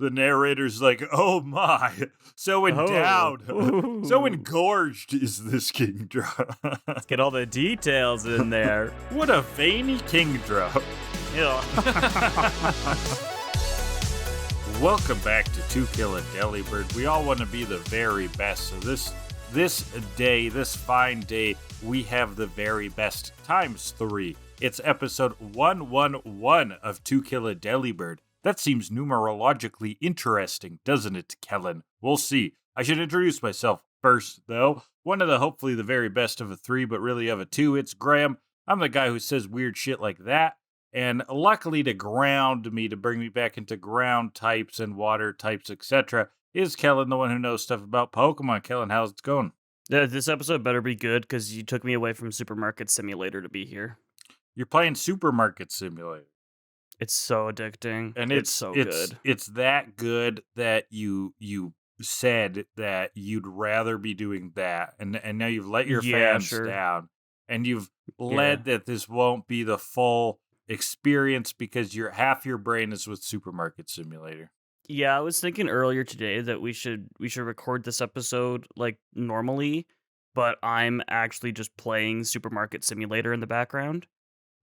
The narrator's like, oh my, so endowed, so engorged is this Kingdra. Let's get all the details in there. What a veiny Kingdra. Yeah. Welcome back to Kill A Delibird. We all want to be the very best. So this fine day, we have the very best times 3. It's episode 111 of Kill A Delibird. That seems numerologically interesting, doesn't it, Kellan? We'll see. I should introduce myself first, though. One of the hopefully the very best of a 3, but really of a 2. It's Graham. I'm the guy who says weird shit like that. And luckily to ground me, to bring me back into ground types and water types, etc., is Kellan, the one who knows stuff about Pokemon. Kellan, how's it going? This episode better be good, because you took me away from Supermarket Simulator to be here. You're playing Supermarket Simulator. It's so addicting. And it's so good. It's that good that you said that you'd rather be doing that. And now you've let your fans down. And you've led that this won't be the full experience because half your brain is with Supermarket Simulator. Yeah, I was thinking earlier today that we should record this episode like normally, but I'm actually just playing Supermarket Simulator in the background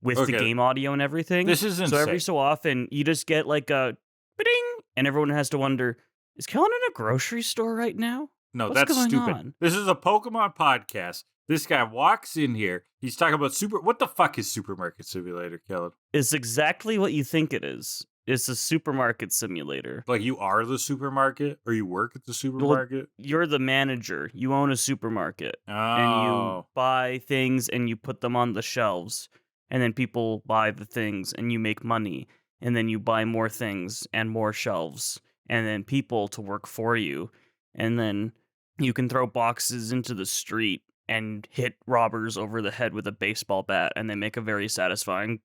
with the game audio and everything. This is insane. So every so often you just get like a ding, and everyone has to wonder, is Kellan in a grocery store right now? No, What's that's stupid. on? This is a Pokemon podcast. This guy walks in here. He's talking about what the fuck is Supermarket Simulator, Kellan? It's exactly what you think it is. It's a supermarket simulator. Like you are the supermarket, or you work at the supermarket? Well, you're the manager. You own a supermarket. Oh. And you buy things and you put them on the shelves. And then people buy the things and you make money. And then you buy more things and more shelves. And then people to work for you. And then you can throw boxes into the street and hit robbers over the head with a baseball bat. And they make a very satisfying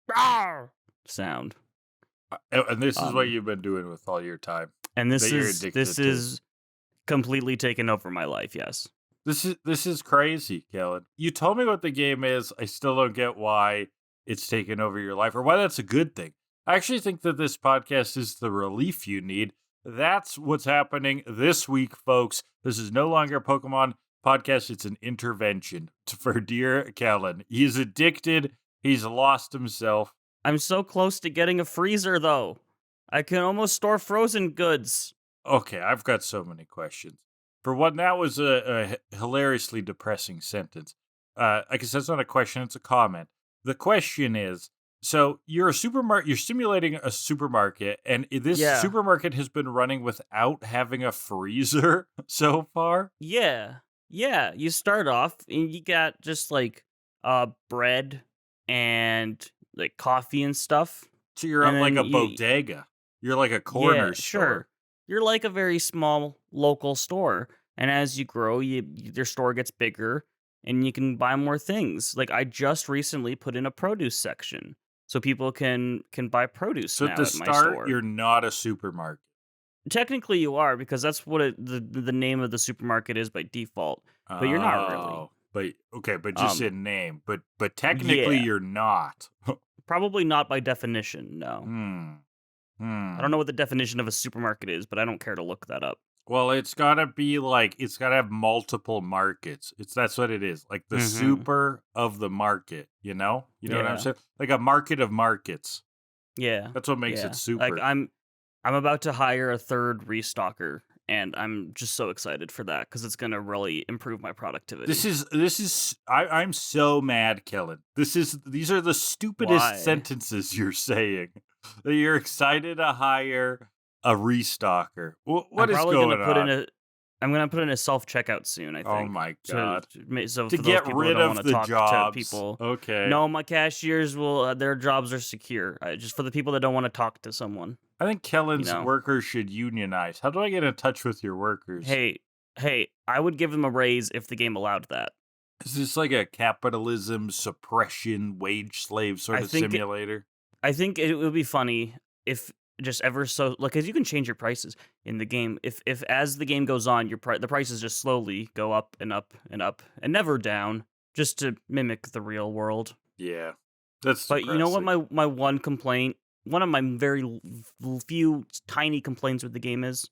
sound. And this is what you've been doing with all your time. And this is completely taken over my life, yes. This is crazy, Kellan. You told me what the game is. I still don't get why it's taken over your life or why that's a good thing. I actually think that this podcast is the relief you need. That's what's happening this week, folks. This is no longer a Pokemon podcast. It's an intervention for dear Kellan. He's addicted. He's lost himself. I'm so close to getting a freezer, though. I can almost store frozen goods. Okay, I've got so many questions. For one, that was a hilariously depressing sentence. I guess that's not a question, it's a comment. The question is, so you're a supermarket, you're simulating a supermarket, and this supermarket has been running without having a freezer so far? Yeah. You start off, and you got just, like, bread and like coffee and stuff. So you're at like a bodega. You're like a corner store. Sure. You're like a very small local store. And as you grow, your store gets bigger and you can buy more things. Like I just recently put in a produce section so people can buy produce now at my store. So at the start, you're not a supermarket. Technically you are, because that's what the name of the supermarket is by default. But you're not really. But just in name. But technically you're not. Probably not by definition, no. I don't know what the definition of a supermarket is, but I don't care to look that up. Well, it's gotta be like, it's gotta have multiple markets. That's what it is. Like the super of the market, you know? You know what I'm saying? Like a market of markets. Yeah. That's what makes it super. Like I'm about to hire a third restocker. And I'm just so excited for that because it's going to really improve my productivity. I'm so mad, Kellan. These are the stupidest sentences you're saying. That you're excited to hire a restocker. What is going on? I'm going to put in a self-checkout soon, I think. Oh my God. So to get rid of the jobs. To people. Okay. No, my cashiers their jobs are secure. Just for the people that don't want to talk to someone. I think Kellan's workers should unionize. How do I get in touch with your workers? Hey, I would give them a raise if the game allowed that. Is this like a capitalism suppression wage slave sort of simulator? I think it would be funny if just ever so, like, because you can change your prices in the game. If as the game goes on, the prices just slowly go up and up and up and never down, just to mimic the real world. Yeah, that's. But you know what? My one complaint one of my very few tiny complaints with the game is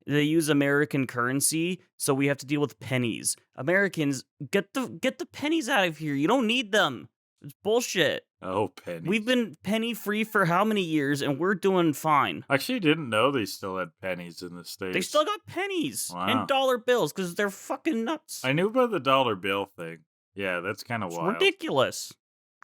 they use American currency, so we have to deal with pennies. Americans, get the pennies out of here. You don't need them. It's bullshit. Oh, pennies. We've been penny free for how many years, and we're doing fine. I actually didn't know they still had pennies in the States. They still got pennies Wow. and dollar bills because they're fucking nuts. I knew about the dollar bill thing. Yeah, that's kind of It's wild. ridiculous.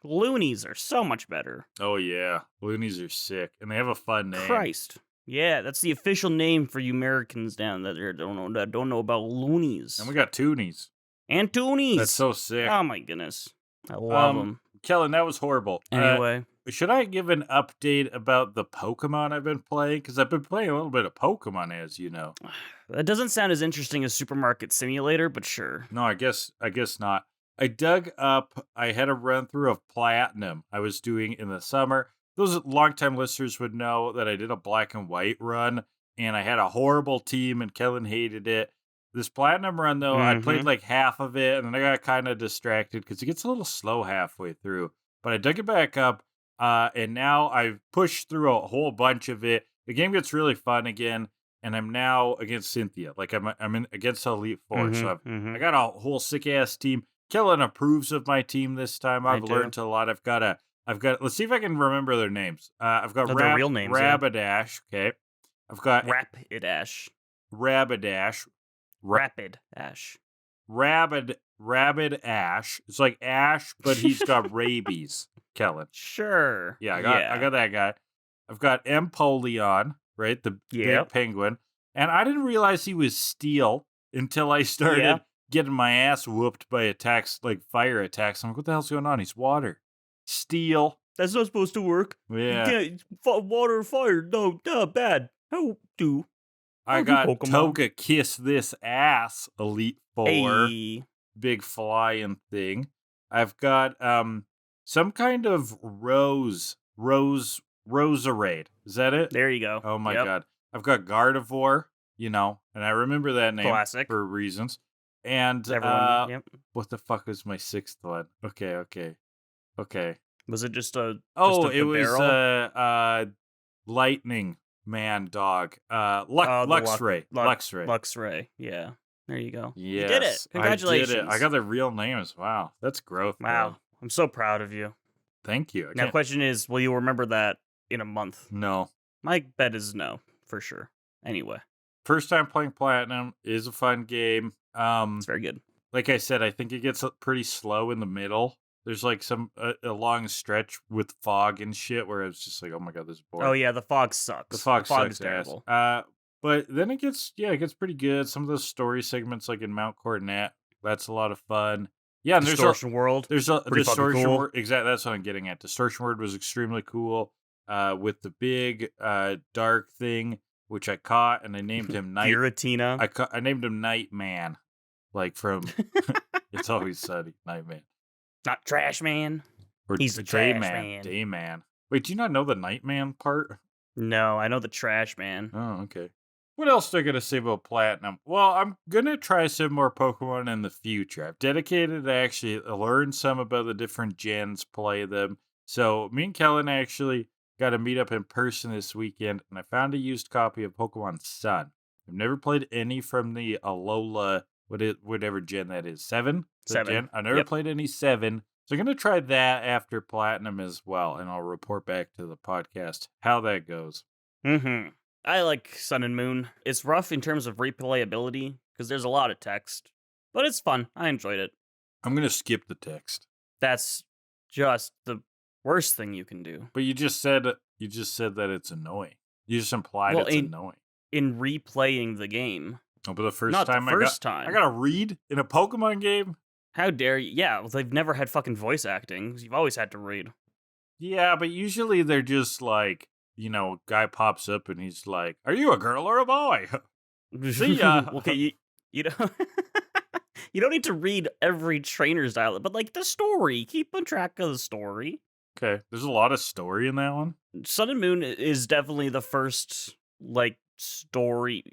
Loonies are so much better. Oh, yeah. Loonies are sick, and they have a fun name. Christ. Yeah, that's the official name for you Americans down there that don't know about loonies. And we got toonies. And toonies. That's so sick. Oh my goodness. I love them. Kellan, that was horrible. Anyway. Should I give an update about the Pokemon I've been playing? Because I've been playing a little bit of Pokemon, as you know. That doesn't sound as interesting as Supermarket Simulator, but sure. No, I guess not. I had a run through of Platinum I was doing in the summer. Those longtime listeners would know that I did a black and white run, and I had a horrible team, and Kellan hated it. This Platinum run, though, I played like half of it, and then I got kind of distracted because it gets a little slow halfway through. But I dug it back up, and now I've pushed through a whole bunch of it. The game gets really fun again, and I'm now against Cynthia. Like, I'm in against Elite Four, so I got a whole sick-ass team. Kellan approves of my team this time. I've learned a lot. I've got. Let's see if I can remember their names. I've got their real names, Rapidash. Okay. I've got Rapidash. Rapidash. Rapid Ash. Rabid Ash. It's like Ash, but he's got rabies. Kellan. Sure. Yeah, I got that guy. I've got Empoleon, right? The big penguin. And I didn't realize he was steel until I started getting my ass whooped by attacks, like fire attacks. I'm like, what the hell's going on? He's water. Steel. That's not supposed to work. Yeah. You can't, water, fire. No, bad. How do? I got Toga Kiss This Ass Elite Four. Hey. Big flying thing. I've got some kind of Roserade. Is that it? There you go. Oh my god. I've got Gardevoir, and I remember that name for reasons. And what the fuck was my sixth one? Okay. Was it just a it was Lightning Man Dog. Luxray. Luxray. Yeah. There you go. Yes, you did it. Congratulations. I did it. I got their real names. Wow. That's growth. Wow. Man. I'm so proud of you. Thank you. Now the question is, will you remember that in a month? No. My bet is no, for sure. Anyway. First time playing Platinum is a fun game. It's very good. Like I said, I think it gets pretty slow in the middle. There's like a long stretch with fog and shit where it's just like, oh my god, this is boring. Oh yeah, the fog sucks. The fog sucks is terrible. But then it gets pretty good. Some of those story segments, like in Mount Coronet, that's a lot of fun. Yeah, and Distortion World. There's a Distortion cool. World. Exactly, that's what I'm getting at. Distortion World was extremely cool. With the big dark thing, which I caught, and I named him Night. Giratina. I named him Nightman, like from It's Always Sunny. Nightman. Not Trash Man. Or He's the Trash Man. Dayman. Wait, do you not know the Nightman part? No, I know the Trash Man. Oh, okay. What else do I gotta say about Platinum? Well, I'm gonna try some more Pokemon in the future. I've dedicated to actually learn some about the different gens, play them. So me and Kellan actually got to meet up in person this weekend, and I found a used copy of Pokemon Sun. I've never played any from the Alola, whatever gen that is. 7? 7. I've never played any 7. So I'm going to try that after Platinum as well, and I'll report back to the podcast how that goes. I like Sun and Moon. It's rough in terms of replayability, because there's a lot of text. But it's fun. I enjoyed it. I'm going to skip the text. That's just the worst thing you can do. But you just said that it's annoying. You just implied it's annoying. In replaying the game. Oh, but the first Not time the first time. I got to read in a Pokemon game? How dare you? Yeah, well, they've never had fucking voice acting. You've always had to read. Yeah, but usually they're just like, guy pops up and he's like, "Are you a girl or a boy?" See ya. Okay, you don't you don't need to read every trainer's dialogue, but like the story, keep on track of the story. Okay, there's a lot of story in that one. Sun and Moon is definitely the first story.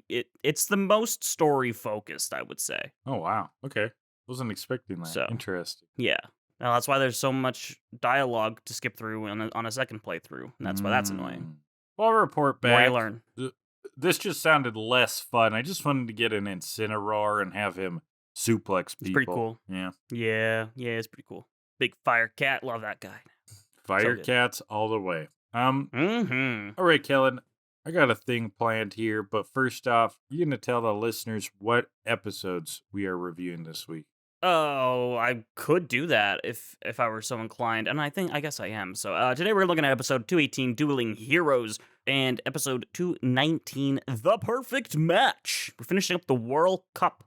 It's the most story focused, I would say. Oh wow. Okay, wasn't expecting that. So, interesting. Yeah, Now, that's why there's so much dialogue to skip through on a second playthrough, and that's why that's annoying. Well, I'll report The more back. you learn. This just sounded less fun. I just wanted to get an Incineroar and have him suplex people. It's pretty cool. Yeah. Yeah, it's pretty cool. Big fire cat, love that guy. Fire So cats all the way. Mm-hmm. All right, Kellan, I got a thing planned here, but first off, you're gonna tell the listeners what episodes we are reviewing this week. Oh, I could do that if I were so inclined, and I guess I am. So today we're looking at episode 218, Dueling Heroes, and episode 219, The Perfect Match. We're finishing up the Whirl Cup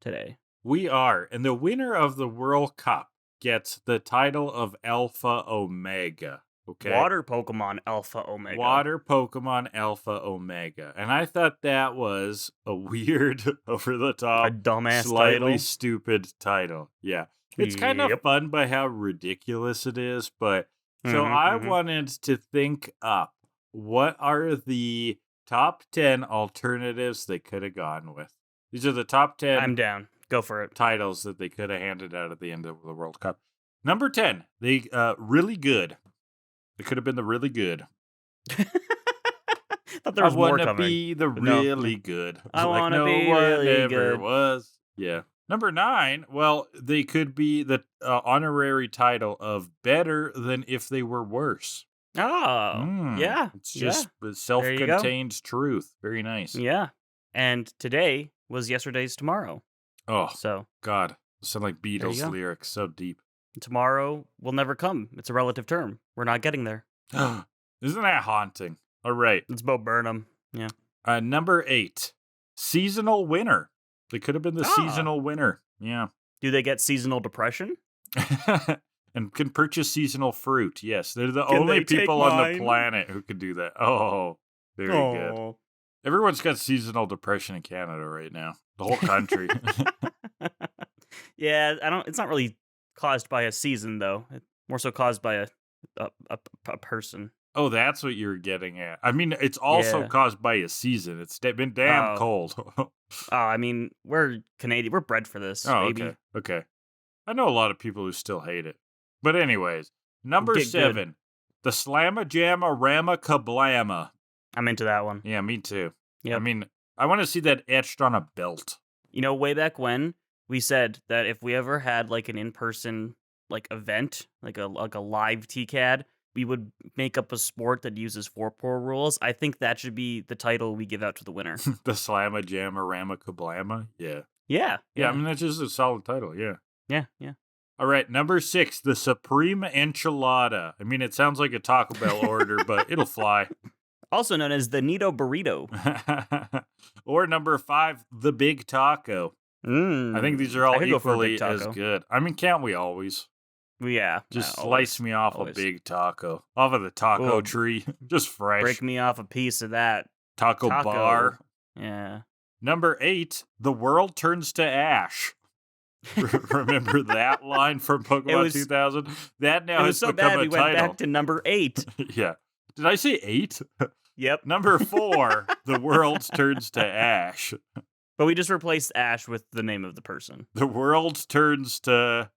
today. We are, and the winner of the Whirl Cup gets the title of Alpha Omega. Okay. Water Pokemon Alpha Omega. Water Pokemon Alpha Omega. And I thought that was a weird, over-the-top, A dumbass slightly title. stupid title. Yeah. It's kind of fun by how ridiculous it is, but so I wanted to think up what are the top 10 alternatives they could have gone with. These are the top 10 I'm down. Go for it. titles that they could have handed out at the end of the World Cup. Number 10, they really good. It could have been the really good. Thought there was more coming. I want to be the really good. I want to be no one really ever good. was. Yeah. Number 9, well, they could be the honorary title of better than if they were worse. Oh, yeah. It's just self-contained truth. Very nice. Yeah. And today was yesterday's tomorrow. Oh, So God. Sound like you Beatles go. lyrics. So deep. tomorrow will never come. It's a relative term. We're not getting there. Isn't that haunting? All right. It's Bo Burnham. Yeah. Number 8, seasonal winner. They could have been the seasonal winner. Yeah. Do they get seasonal depression? And can purchase seasonal fruit. Yes. They're the Can only they take people on mine? the planet who can do that. Oh, very good. Everyone's got seasonal depression in Canada right now. The whole country. Yeah, it's not really caused by a season though. It's more so caused by a person. Oh, that's what you're getting at. I mean, it's also Yeah. caused by a season. It's been damn Oh. cold. Oh, I mean, we're Canadian. We're bred for this, baby. Okay. I know a lot of people who still hate it. But anyways, number Get good. 7, the Slamma Jamma Rama Kablamma. I'm into that one. Yeah, me too. Yep. I mean, I want to see that etched on a belt. You know, way back when we said that if we ever had like an in-person like event, like a live TCAD, we would make up a sport that uses 4-pro rules. I think that should be the title we give out to the winner. The Slamma Jamma Rama Kablamma. Yeah. Yeah. Yeah, I mean, that's just a solid title. Yeah. Yeah. All right, number 6, the Supreme Enchilada. I mean, it sounds like a Taco Bell order, but it'll fly. Also known as the Nito Burrito. Or number 5, the Big Taco. I think these are I all could go for a equally Big as Taco. good. I mean, can't we always? Yeah. Just always. slice me off Always. a big taco. Off of the taco Ooh. tree. Just fresh. Break me off a piece of that. taco bar. Yeah. Number 8, the world turns to ash. Remember that line from Pokemon 2000? That now It has was so become bad a we went title. back to number 8. Yeah. Did I say 8? Yep. Number 4, the world turns to ash. But we just replaced Ash with the name of the person. The world turns to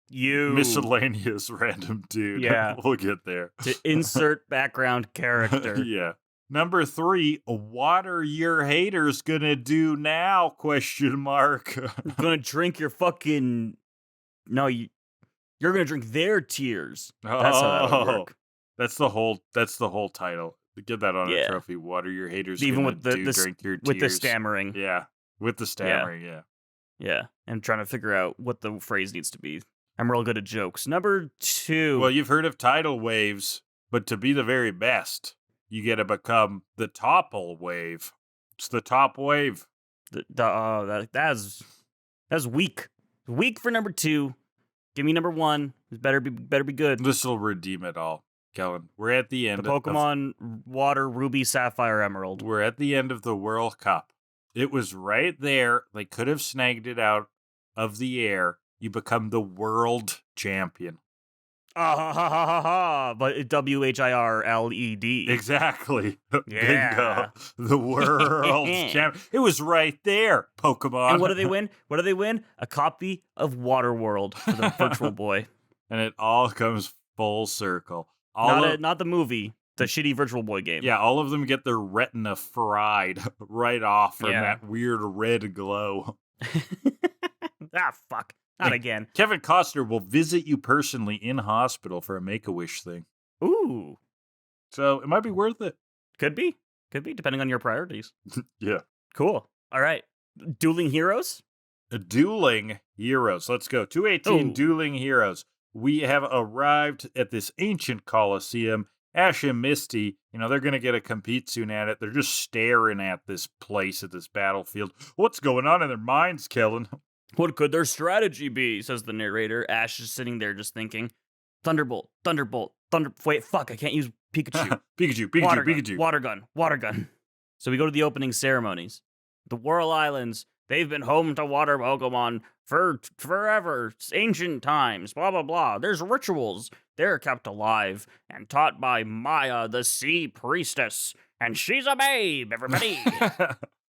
You. miscellaneous random dude. Yeah. We'll get there. To insert background character. Yeah. Number 3, what are your haters gonna do now? Question mark. I'm gonna drink your fucking... No, you're gonna drink their tears. That's how that would work. That's the whole title. Get that on a Yeah. trophy. What are your haters Even gonna with the do? Drink your tears. With the stammering. Yeah. With the stammering, yeah. Yeah. And trying to figure out what the phrase needs to be. I'm real good at jokes. Number 2. Well, you've heard of tidal waves, but to be the very best, you get to become the topple wave. It's the top wave. That's weak. Weak for number 2. Give me number 1. It better be good. This will redeem it all, Kellan. We're at the end The Pokemon Water, Ruby, Sapphire, Emerald. We're at the end of the Whirl Cup. It was right there. They could have snagged it out of the air. You become the world champion. But WHIRLED. Exactly. Yeah. Bingo. The world champion. It was right there, Pokemon. And what do they win? A copy of Waterworld for the Virtual Boy. and it all comes full circle. All Not the movie, the shitty Virtual Boy game. Yeah, all of them get their retina fried right off from Yeah. that weird red glow. Fuck. Not again. Kevin Costner will visit you personally in hospital for a Make-A-Wish thing. Ooh. So it might be worth it. Could be, depending on your priorities. Yeah. Cool. All right. Dueling Heroes? Dueling Heroes. Let's go. 218 Ooh. Dueling Heroes. We have arrived at this ancient coliseum. Ash and Misty, they're going to get a compete soon at it. They're just staring at this place, at this battlefield. What's going on in their minds, Kellan? What could their strategy be, says the narrator. Ash is sitting there just thinking, Thunderbolt, wait, fuck, I can't use Pikachu. Pikachu. Water gun. So we go to the opening ceremonies. The Whirl Islands, they've been home to water Pokemon for forever, ancient times, blah, blah, blah. There's rituals. They're kept alive and taught by Maya, the sea priestess. And she's a babe, everybody.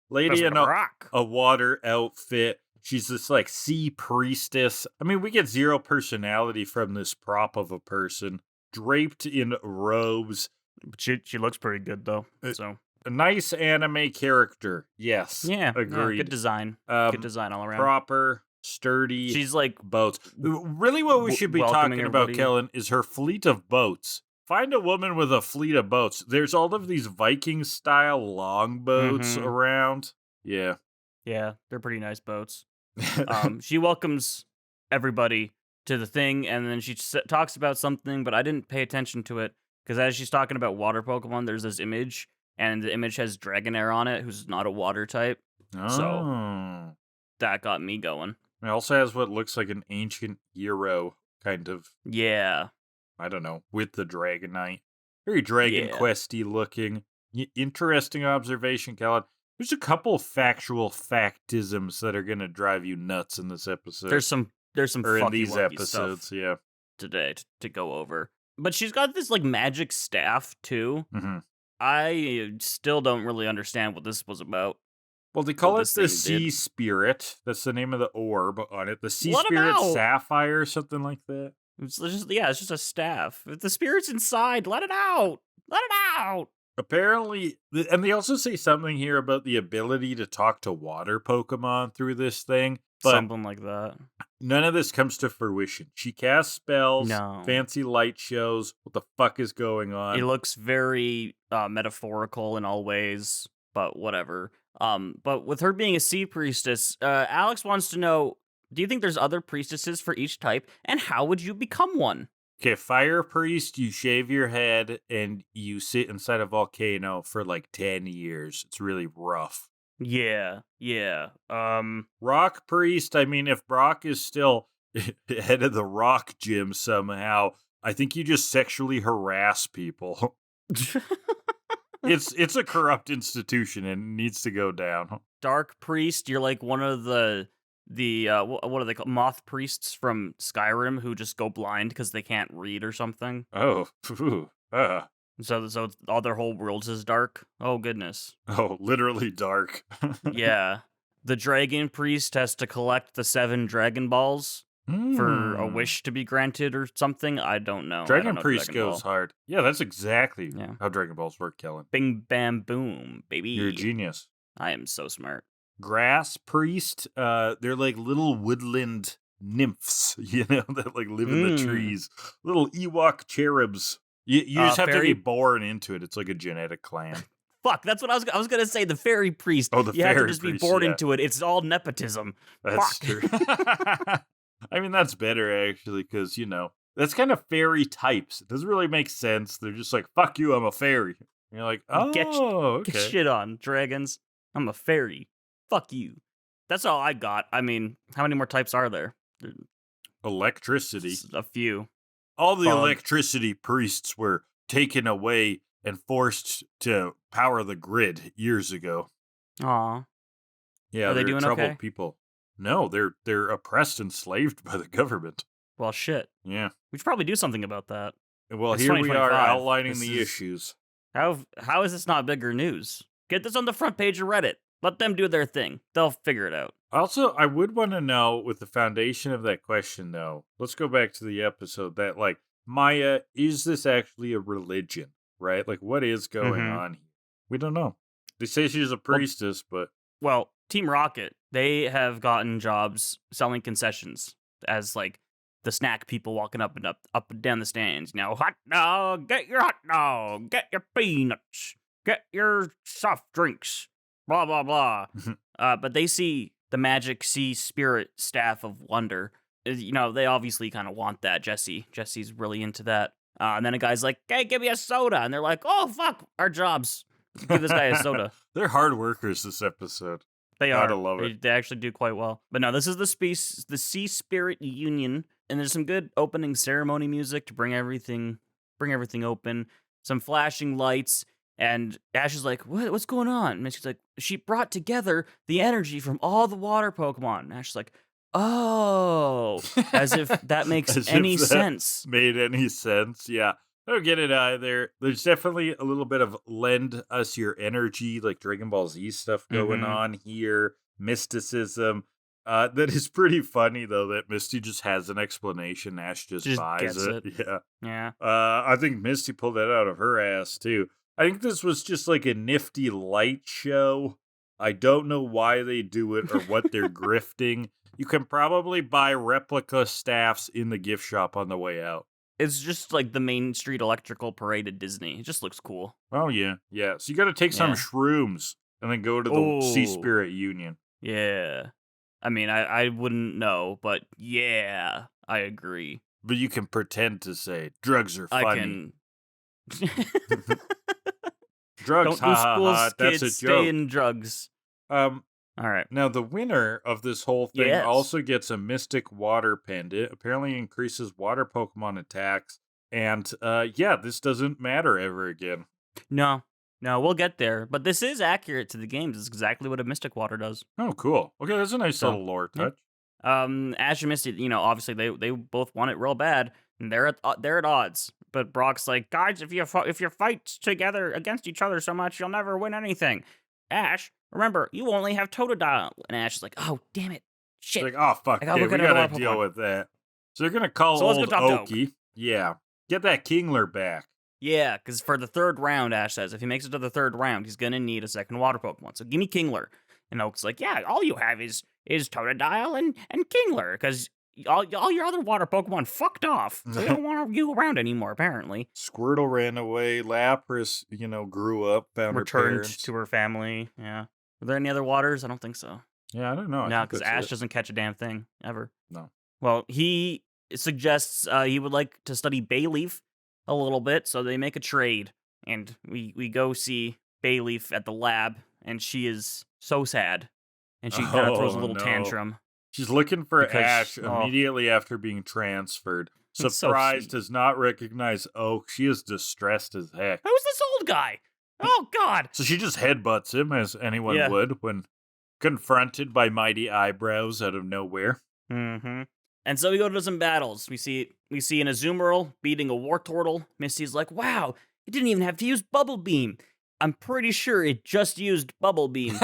Lady in a water outfit. She's this, sea priestess. I mean, we get zero personality from this prop of a person. Draped in robes. She looks pretty good, though, so... A nice anime character. Yes. Yeah. Agreed. Good design. Good design all around. Proper, sturdy. She's like boats. Really what we should be talking about, Kellan, is her fleet of boats. Find a woman with a fleet of boats. There's all of these Viking-style longboats around. Yeah. Yeah, they're pretty nice boats. She welcomes everybody to the thing, and then she talks about something, but I didn't pay attention to it, because as she's talking about water Pokemon, there's this image, and the image has Dragonair on it, who's not a water type. Oh. So that got me going. It also has what looks like an ancient hero, kind of. Yeah. I don't know, with the Dragonite. Very Dragon Questy looking. Interesting observation, Kellan. There's a couple factual factisms that are going to drive you nuts in this episode. There's some or in these episodes, stuff yeah. Today to go over. But she's got this magic staff too. Mm-hmm. I still don't really understand what this was about. Well, they call it the Sea Spirit. That's the name of the orb on it. The Sea Spirit Sapphire or something like that. It's just a staff. If the spirit's inside, let it out. Let it out. Apparently, and they also say something here about the ability to talk to water Pokemon through this thing. But something like that. None of this comes to fruition. She casts spells, fancy light shows. What the fuck is going on? It looks very metaphorical in all ways, but whatever. But with her being a sea priestess, Alex wants to know, do you think there's other priestesses for each type, and how would you become one? Okay, fire priest, you shave your head, and you sit inside a volcano for 10 years. It's really rough. Yeah. Rock priest, I mean, if Brock is still head of the rock gym somehow, I think you just sexually harass people. It's a corrupt institution and it needs to go down. Dark priest, you're like one of the what are they called? Moth priests from Skyrim who just go blind because they can't read or something. Oh, So all their whole worlds is dark. Oh goodness. Oh, literally dark. Yeah. The dragon priest has to collect the 7 Dragon Balls for a wish to be granted or something. I don't know. Dragon priest goes hard. Yeah, that's exactly how Dragon Balls work, Kellan. Bing, bam, boom, baby. You're a genius. I am so smart. Grass priest, they're like little woodland nymphs, that live in the trees. Little Ewok cherubs. You just have to be born into it. It's like a genetic clan. Fuck, that's what I was going to say. The fairy priest. Oh, the fairy priest. You have to just be born into it. It's all nepotism. That's true. I mean, that's better, actually, because, that's kind of fairy types. It doesn't really make sense. They're just like, fuck you, I'm a fairy. And you're like, okay. Get shit on, dragons. I'm a fairy. Fuck you. That's all I got. I mean, how many more types are there? Electricity. A few. All the electricity priests were taken away and forced to power the grid years ago. Aw. Yeah, are they doing troubled people. No, they're oppressed and enslaved by the government. Well, shit. Yeah. We should probably do something about that. Well, here we are outlining the issues. How is this not bigger news? Get this on the front page of Reddit. Let them do their thing. They'll figure it out. Also, I would want to know, with the foundation of that question, though, let's go back to the episode that, like, Maya, is this actually a religion, right? Like, what is going on here? We don't know. They say she's a priestess, but... Well, Team Rocket, they have gotten jobs selling concessions as, like, the snack people walking up and down the stands. You know, hot dog, get your hot dog, get your peanuts, get your soft drinks, blah, blah, blah. But they see the magic sea spirit staff of wonder. You know, they obviously kind of want that. Jesse's really into that. And then a guy's like, hey, give me a soda. And they're like, oh, fuck, our jobs. Give this guy a soda. They're hard workers this episode. They are. Gotta love it. They actually do quite well. But no, this is the Sea Spirit Union, and there's some good opening ceremony music to bring everything open. Some flashing lights, and Ash is like, "What's going on?" And Misty's like, "She brought together the energy from all the water Pokemon." And Ash is like, "Oh," as if that makes any sense. Made any sense? Yeah. I don't get it either. There's definitely a little bit of lend us your energy, like Dragon Ball Z stuff going on here. Mysticism. That is pretty funny, though, that Misty just has an explanation. Ash just buys it. Yeah. I think Misty pulled that out of her ass, too. I think this was just like a nifty light show. I don't know why they do it or what they're grifting. You can probably buy replica staffs in the gift shop on the way out. It's just like the Main Street Electrical Parade at Disney. It just looks cool. Oh, yeah. Yeah. So you got to take some shrooms and then go to the Sea Spirit Union. Yeah. I mean, I wouldn't know, but yeah, I agree. But you can pretend to say drugs are funny. Drugs, don't do schools, that's kids, a joke. Stay in drugs. All right. Now, the winner of this whole thing also gets a Mystic Water Pendant. Apparently increases water Pokemon attacks. And, this doesn't matter ever again. No, we'll get there. But this is accurate to the games. It's exactly what a Mystic Water does. Oh, cool. Okay, that's a nice little lore touch. Ash and Misty, obviously they both want it real bad. And they're at odds. But Brock's like, guys, if you fight together against each other so much, you'll never win anything. Ash, remember, you only have Totodile. And Ash is like, oh, damn it. Shit. It's like, oh, fuck, we gotta deal with that. So they're gonna call old Oki. Yeah. Get that Kingler back. Yeah, because for the third round, Ash says, if he makes it to the third round, he's gonna need a second water Pokemon. So give me Kingler. And Oak's like, yeah, all you have is Totodile and Kingler, because all your other water Pokemon fucked off. So they don't want you around anymore, apparently. Squirtle ran away. Lapras, grew up, found returned her parents. To her family. Yeah. Were there any other waters? I don't think so. Yeah, I don't know. No, because Ash doesn't catch a damn thing, ever. No. Well, he suggests he would like to study Bayleaf a little bit, so they make a trade. And we go see Bayleaf at the lab, and she is so sad. And she kind of throws a little tantrum. She's looking for Ash immediately after being transferred. Surprised, does not recognize Oak. She is distressed as heck. Who's this old guy? Oh, God. So she just headbutts him, as anyone would, when confronted by mighty eyebrows out of nowhere. Mm-hmm. And so we go to some battles. We see an Azumarill beating a Wartortle. Misty's like, wow, it didn't even have to use Bubble Beam. I'm pretty sure it just used Bubble Beam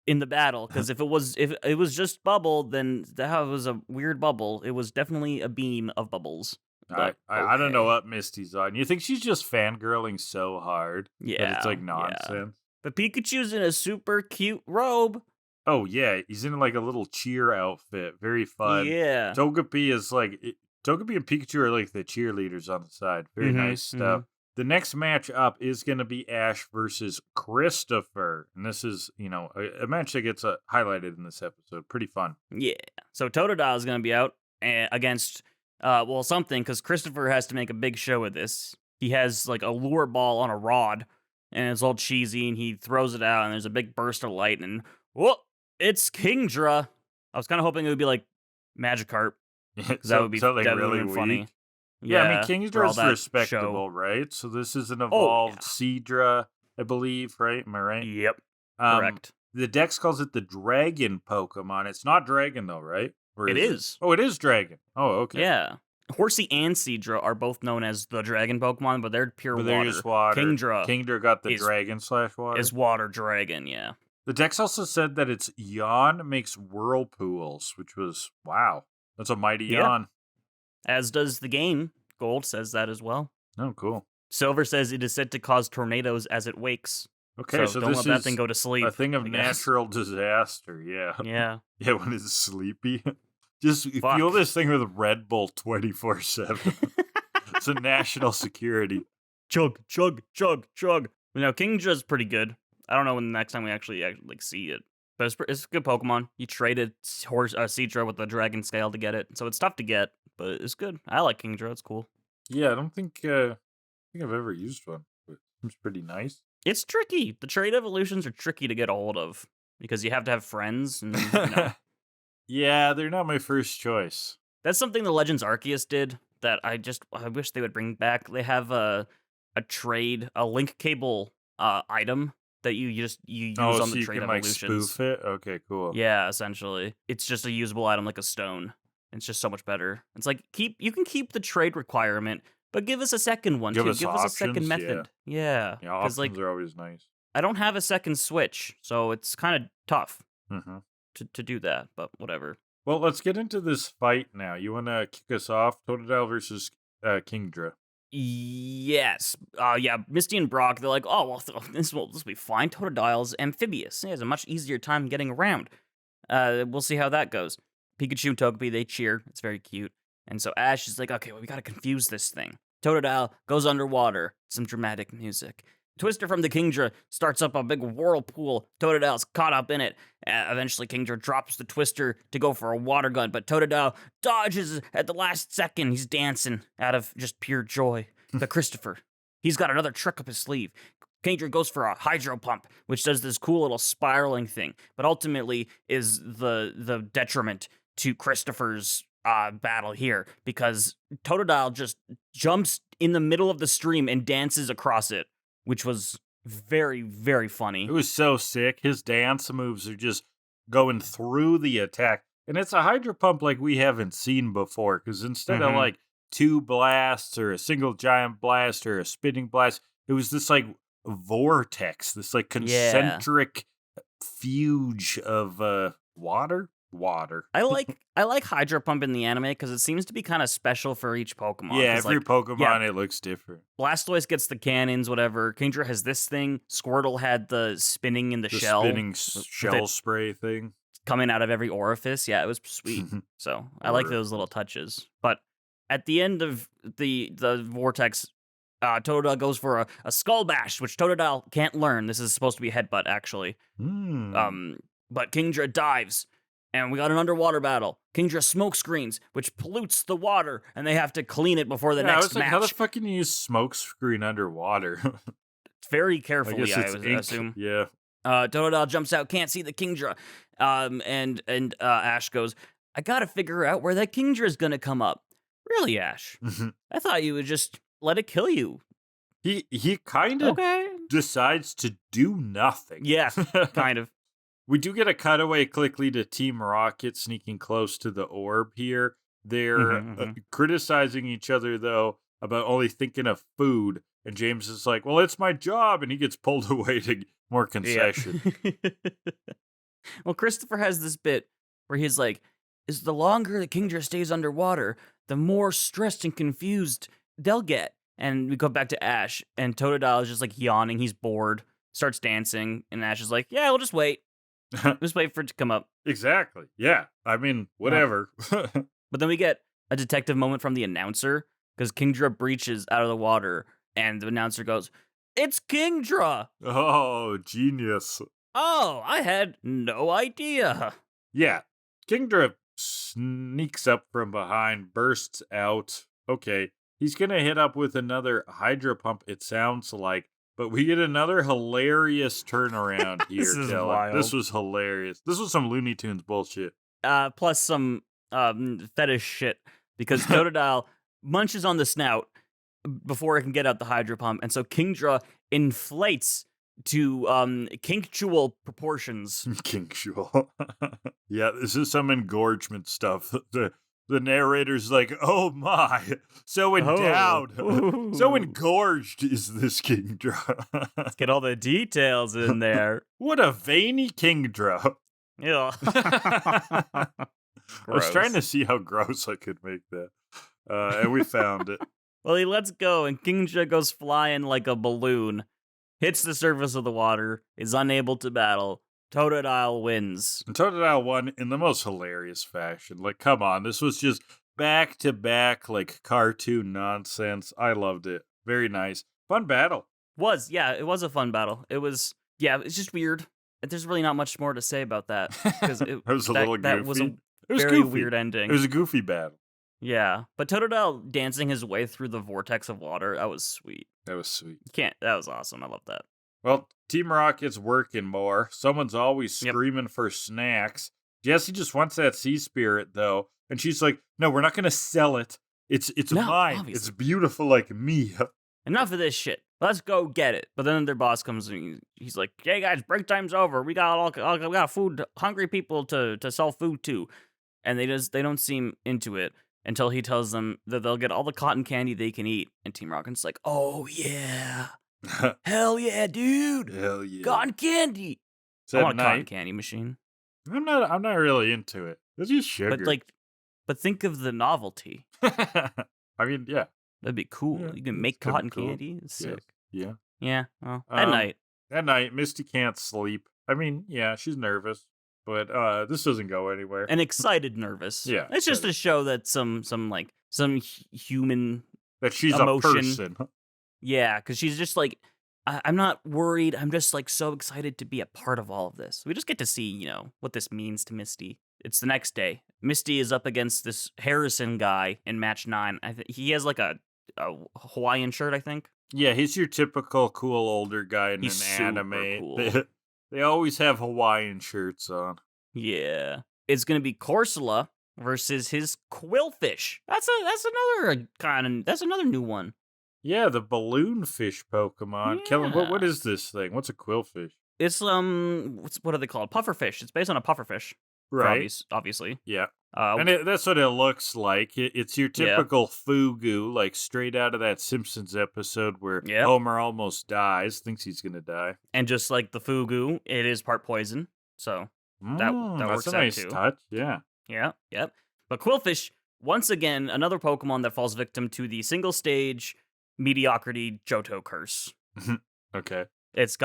in the battle, because if it was just bubble, then that was a weird bubble. It was definitely a beam of bubbles. I don't know what Misty's on. You think she's just fangirling so hard that it's like nonsense? Yeah. But Pikachu's in a super cute robe. Oh yeah, he's in like a little cheer outfit. Very fun. Yeah. Togepi and Pikachu are like the cheerleaders on the side. Very nice stuff. The next match up is going to be Ash versus Christopher. And this is, a match that gets highlighted in this episode. Pretty fun. Yeah. So Totodile is going to be out against, something, because Christopher has to make a big show of this. He has like a lure ball on a rod, and it's all cheesy, and he throws it out, and there's a big burst of light, and whoa, it's Kingdra. I was kind of hoping it would be like Magikarp, because that would be really funny. Yeah, I mean, Kingdra's respectable, right? So this is an evolved Seadra, I believe, right? Am I right? Yep, correct. The Dex calls it the Dragon Pokemon. It's not Dragon, though, right? It is. Oh, it is Dragon. Oh, okay. Yeah. Horsey and Seadra are both known as the dragon Pokemon, but they're pure But water. they're just water. Kingdra Kingdra got the is- dragon/water. is water dragon, yeah. The Dex also said that its yawn makes whirlpools, which was, wow. That's a mighty Yeah. yawn. As does the game. Gold says that as well. Oh, cool. Silver says it is said to cause tornadoes as it wakes. Okay, so don't this let that is thing go to sleep. a thing of I guess. natural disaster, yeah. Yeah. Yeah, when it's sleepy. Just Fuck. fuel this thing with Red Bull 24/7. It's a national security. Chug, chug, chug, chug. Kingdra's pretty good. I don't know when the next time we actually see it. But it's a good Pokemon. You traded Seadra with the dragon scale to get it. So it's tough to get, but it's good. I like Kingdra. It's cool. Yeah, I don't think I've ever used one. But it seems pretty nice. It's tricky. The trade evolutions are tricky to get a hold of because you have to have friends. And, Yeah, they're not my first choice. That's something the Legends Arceus did that I wish they would bring back. They have a link cable item that you use on so the you trade can, evolutions. spoof it? Okay, cool. Yeah, essentially. It's just a usable item like a stone. It's just so much better. It's like you can keep the trade requirement, but give us a second one too. Give us a second options, method. Yeah. Yeah, options are always nice. I don't have a second Switch, so it's kind of tough Mm-hmm. to do that, but whatever. Well, let's get into this fight now. You want to kick us off? Totodile versus Kingdra. Yes. Yeah, Misty and Brock, they're like, oh, well, this will be fine. Totodile's amphibious. He has a much easier time getting around. We'll see how that goes. Pikachu and Togepi, they cheer. It's very cute. And so Ash is like, okay, well, we gotta confuse this thing. Totodile goes underwater. Some dramatic music. Twister from the Kingdra starts up a big whirlpool. Totodile's caught up in it. Eventually, Kingdra drops the Twister to go for a water gun, but Totodile dodges at the last second. He's dancing out of just pure joy. But Christopher, he's got another trick up his sleeve. Kingdra goes for a hydro pump, which does this cool little spiraling thing, but ultimately is the detriment to Christopher's battle here, because Totodile just jumps in the middle of the stream and dances across it, which was very, very funny. It was so sick. His dance moves are just going through the attack. And it's a hydro pump like we haven't seen before, because instead of like two blasts or a single giant blast or a spinning blast, it was this like vortex, this like concentric fuge of water. I like hydro pump in the anime because it seems to be kind of special for each Pokemon. Yeah, every Pokemon it looks different. Blastoise gets the cannons, whatever. Kingdra has this thing. Squirtle had the spinning in the shell. Spinning shell spray thing. Coming out of every orifice. Yeah, it was sweet. So I like those little touches. But at the end of the vortex, Totodile goes for a skull bash, which Totodile can't learn. This is supposed to be a headbutt, actually. But Kingdra dives. And we got an underwater battle. Kingdra smoke screens, which pollutes the water, and they have to clean it before the next I was like, match. how the fuck can you use smoke screen underwater? Very carefully, I ink. assume. Yeah. Totodile jumps out, can't see the Kingdra. And Ash goes, I gotta figure out where that Kingdra's gonna come up. Really, Ash? I thought you would just let it kill you. He kind of decides to do nothing. Yeah, kind of. We do get a cutaway quickly to Team Rocket sneaking close to the orb here. They're criticizing each other, though, about only thinking of food. And James is like, well, it's my job. And he gets pulled away to more concession. Yeah. Well, Christopher has this bit where he's like, is the longer the Kingdra stays underwater, the more stressed and confused they'll get. And we go back to Ash, and Totodile is just like yawning. He's bored, starts dancing. And Ash is like, yeah, we'll just wait. Just wait for it to come up. Exactly. Yeah. I mean, whatever. But then we get a detective moment from the announcer because Kingdra breaches out of the water and the announcer goes, it's Kingdra! Oh, genius. Oh, I had no idea. Yeah. Kingdra sneaks up from behind, bursts out. Okay. He's going to hit up with another hydro pump, it sounds like. But we get another hilarious turnaround here, This is Kellan. wild. This was hilarious. This was some Looney Tunes bullshit. Plus some fetish shit, because Totodile munches on the snout before it can get out the hydro pump, and so Kingdra inflates to kinktual proportions. Kinktual. Yeah, this is some engorgement stuff. The the narrator's like, oh my, so endowed, so engorged is this Kingdra. Let's get all the details in there. What a veiny Kingdra. Yeah. I was trying to see how gross I could make that. And we found it. Well, he lets go, and Kingdra goes flying like a balloon, hits the surface of the water, is unable to battle. Totodile wins. And Totodile won in the most hilarious fashion. Like, come on, this was just back-to-back, like, cartoon nonsense. I loved it. Very nice. Fun battle. It was a fun battle. It's just weird. There's really not much more to say about that. Because it was a little goofy. That was a very goofy. Weird ending. It was a goofy battle. Yeah, but Totodile dancing his way through the vortex of water, that was sweet. That was sweet. That was awesome. I love that. Well, Team Rocket's working more. Someone's always screaming for snacks. Jessie just wants that sea spirit, though. And she's like, no, we're not going to sell it. It's mine. Obviously. It's beautiful like me. Enough of this shit. Let's go get it. But then their boss comes and he's like, hey, guys, break time's over. We got food, hungry people to sell food to. And they don't seem into it until he tells them that they'll get all the cotton candy they can eat. And Team Rocket's like, oh, yeah. Hell yeah, dude. Hell yeah. Cotton candy. I want a cotton candy machine. I'm not really into it. It's just sugar. But think of the novelty. I mean, yeah. That'd be cool. Yeah, you can make cotton candy. It's sick. Yeah. Yeah. Well, at night. At night, Misty can't sleep. I mean, yeah, she's nervous. But this doesn't go anywhere. And excited nervous. Yeah. It's just to show that some human that she's emotion. A person. Yeah, because she's just like, I'm not worried. I'm just like so excited to be a part of all of this. We just get to see, what this means to Misty. It's the next day. Misty is up against this Harrison guy in match 9. He has like a Hawaiian shirt, I think. Yeah, he's your typical cool older guy in an anime. Cool. They always have Hawaiian shirts on. Yeah. It's going to be Corsola versus his Quillfish. That's another new one. Yeah, the balloon fish Pokemon. Yeah. Kellan, what is this thing? What's a Quillfish? It's what are they called? Pufferfish. It's based on a pufferfish. Right. Obviously. Yeah. And that's what it looks like. It's your typical Fugu, like straight out of that Simpsons episode where Homer almost dies, thinks he's going to die. And just like the Fugu, it is part poison. So that works out too. That's a nice touch, yeah. Yeah, yep. But Quillfish, once again, another Pokemon that falls victim to the single stage mediocrity Johto curse. Okay. It's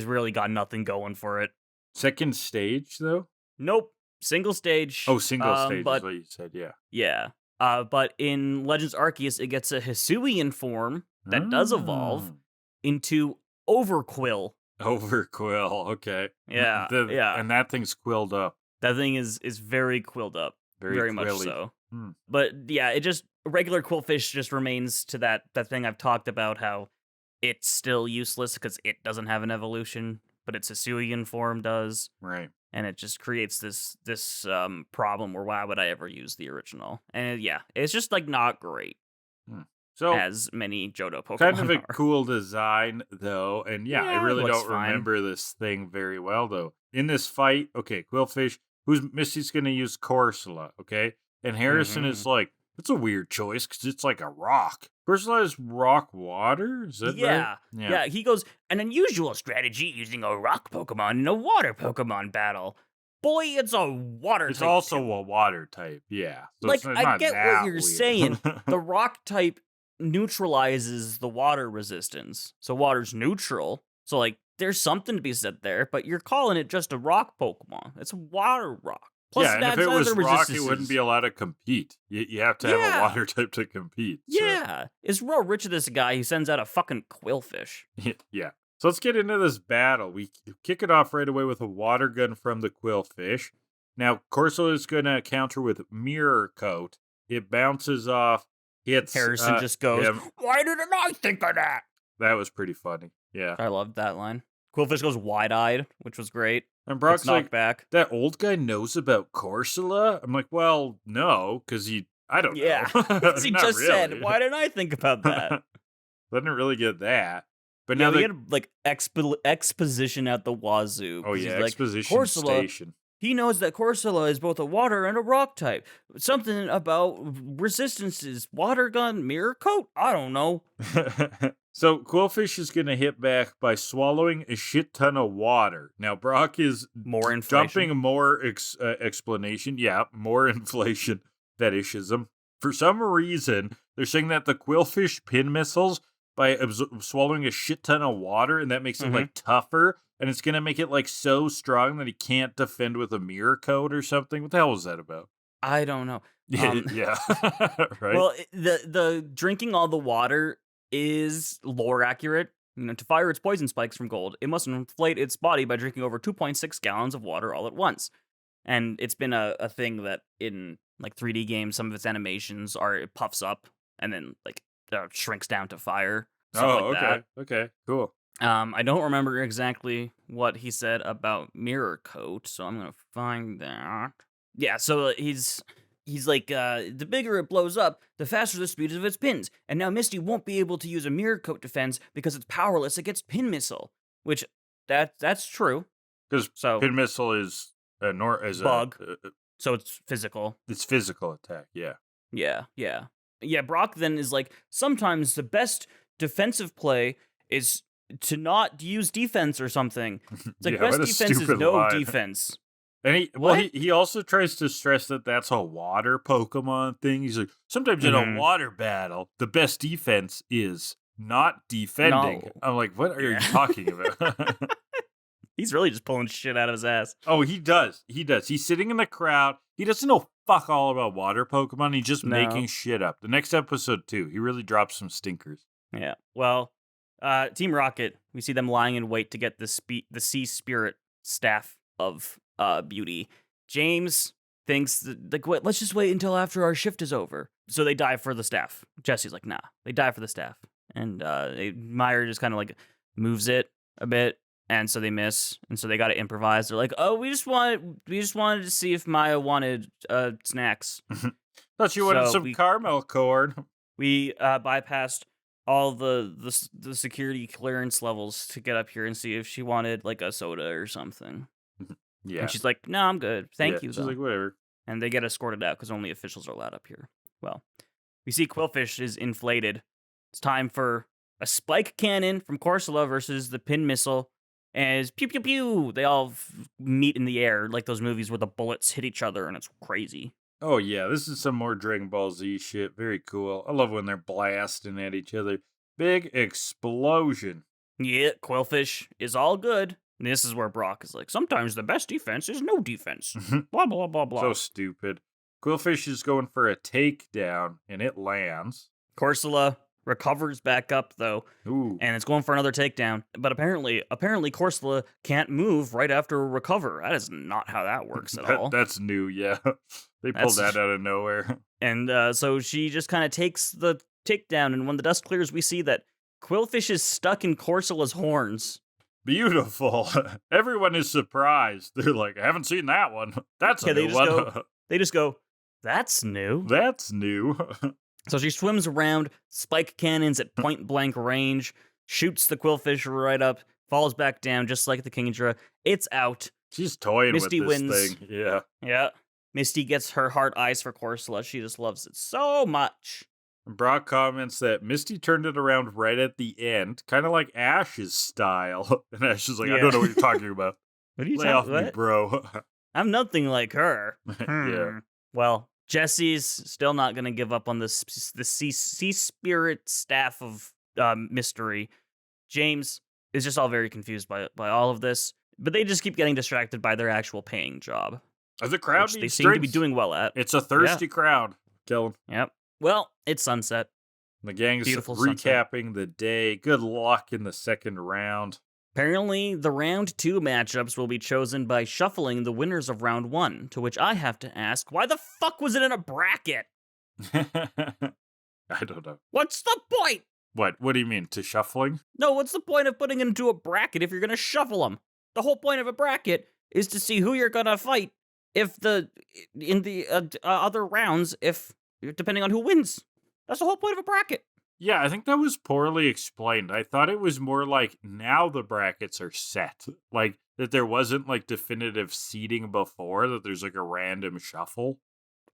really got nothing going for it. Second stage, though? Nope. Single stage. Oh, single stage is what you said, yeah. Yeah. But in Legends Arceus, it gets a Hisuian form that does evolve into Overquill. Overquill, okay. Yeah, yeah. And that thing's quilled up. That thing is very quilled up. Very much so. Hmm. But yeah, regular Quillfish just remains to that thing I've talked about, how it's still useless because it doesn't have an evolution, but its Hisuian form does. Right. And it just creates this problem where why would I ever use the original? And it's just like not great. So as many Johto Pokemon kind of a are. Cool design though, and I really don't remember this thing very well though. In this fight, okay, Quillfish, Misty's gonna use Corsola, okay, and Harrison is like, it's a weird choice because it's like a rock. Corsola is rock water? Is that right? Yeah, he goes, an unusual strategy using a rock Pokemon in a water Pokemon battle. Boy, it's a water type. It's also a water type, yeah. So I get what you're weird. saying. The rock type neutralizes the water resistance. So water's neutral. So, like, there's something to be said there, but you're calling it just a rock Pokemon. It's a water rock. Plus, and if it was rock, it wouldn't be allowed to compete. You have to have a water type to compete. So. Yeah. It's real rich of this guy who sends out a fucking Quillfish. Yeah. So let's get into this battle. We kick it off right away with a water gun from the Quillfish. Now, Corsola is going to counter with Mirror Coat. It bounces off, hits... Harrison just goes, why didn't I think of that? That was pretty funny. Yeah. I loved that line. Quillfish goes wide-eyed, which was great. And Brock's like, back. That old guy knows about Corsola? I'm like, well, no, because I don't know. Yeah, he just said, why didn't I think about that? I didn't really get that. But now we get like exposition at the wazoo. Oh yeah, like, exposition station. He knows that Corsola is both a water and a rock type. Something about resistances, water gun, mirror coat? I don't know. So Quillfish is going to hit back by swallowing a shit ton of water. Now Brock is More inflation. dumping more explanation. Yeah, more inflation fetishism. For some reason, they're saying that the Quillfish pin missiles by swallowing a shit ton of water, and that makes it like tougher, and it's going to make it like so strong that he can't defend with a mirror coat or something. What the hell was that about? I don't know. Yeah, right. Well, the drinking all the water is lore accurate. To fire its poison spikes from gold, it must inflate its body by drinking over 2.6 gallons of water all at once. And it's been a thing that in like 3D games, some of its animations are it puffs up and then like shrinks down to fire. Okay. Okay, cool. I don't remember exactly what he said about mirror coat, so I'm gonna find that. Yeah, so he's like, the bigger it blows up, the faster the speed of its pins. And now Misty won't be able to use a mirror coat defense because it's powerless against pin missile. Which, that's true. Because pin missile is a bug. So it's physical. It's physical attack, yeah. Yeah, Brock then is like, sometimes the best defensive play is to not use defense or something. It's like, best defense is no line. Defense. And he also tries to stress that that's a water Pokemon thing. He's like, sometimes in a water battle, the best defense is not defending. No. I'm like, what are you talking about? He's really just pulling shit out of his ass. Oh, he does. He's sitting in the crowd. He doesn't know fuck all about water Pokemon. He's just making shit up. The next episode, too, he really drops some stinkers. Yeah. Well, Team Rocket, we see them lying in wait to get the Sea Spirit staff of beauty. James thinks that, like, let's just wait until after our shift is over. So they dive for the staff. Jesse's like, nah, they dive for the staff. And Meyer just kind of like moves it a bit. And so they miss, and so they got to improvise. They're like, "Oh, we just wanted to see if Maya wanted snacks." Thought you wanted some caramel corn. We bypassed all the security clearance levels to get up here and see if she wanted like a soda or something. Yeah, and she's like, "No, I'm good, thank you." She's like, "Whatever." And they get escorted out because only officials are allowed up here. Well, we see Quillfish is inflated. It's time for a spike cannon from Corsola versus the pin missile. As pew pew pew, they all meet in the air like those movies where the bullets hit each other and it's crazy. Oh yeah, this is some more Dragon Ball Z shit. Very cool. I love when they're blasting at each other. Big explosion. Yeah, Quillfish is all good. And this is where Brock is like, sometimes the best defense is no defense. Blah, blah, blah, blah. So stupid. Quillfish is going for a takedown, and it lands. Corsola recovers back up, though, and it's going for another takedown. But apparently Corsola can't move right after a recover. That is not how that works at all. That's new, yeah. They pulled that out of nowhere. And so she just kind of takes the takedown, and when the dust clears, we see that Quillfish is stuck in Corsola's horns. Beautiful. Everyone is surprised. They're like, I haven't seen that one. That's a new one. They just go, that's new. That's new. So she swims around, spike cannons at point blank range, shoots the Quillfish right up, falls back down just like the Kingdra. It's out. She's toying Misty with this wins. thing. Yeah. Yeah. Misty gets her heart eyes for Corsola. She just loves it so much. Brock comments that Misty turned it around right at the end, kind of like Ash's style. And Ash is like, I don't know what you're talking about. What are you Lay off me, bro. I'm nothing like her. Yeah. Well, Jesse's still not going to give up on the sea spirit staff of mystery. James is just all very confused by all of this, but they just keep getting distracted by their actual paying job. The crowd which they seem to be doing well at. It's a thirsty crowd, Kellan. Yep. Well, it's sunset. The gang's Beautiful recapping sunset. the day. Good luck in the second round. Apparently, the round 2 matchups will be chosen by shuffling the winners of round 1, to which I have to ask, why the fuck was it in a bracket? I don't know. What's the point? What do you mean, to shuffling? No, what's the point of putting it into a bracket if you're going to shuffle them? The whole point of a bracket is to see who you're going to fight in the other rounds, depending on who wins. That's the whole point of a bracket. Yeah, I think that was poorly explained. I thought it was more like now the brackets are set. Like that there wasn't like definitive seeding before, that there's like a random shuffle.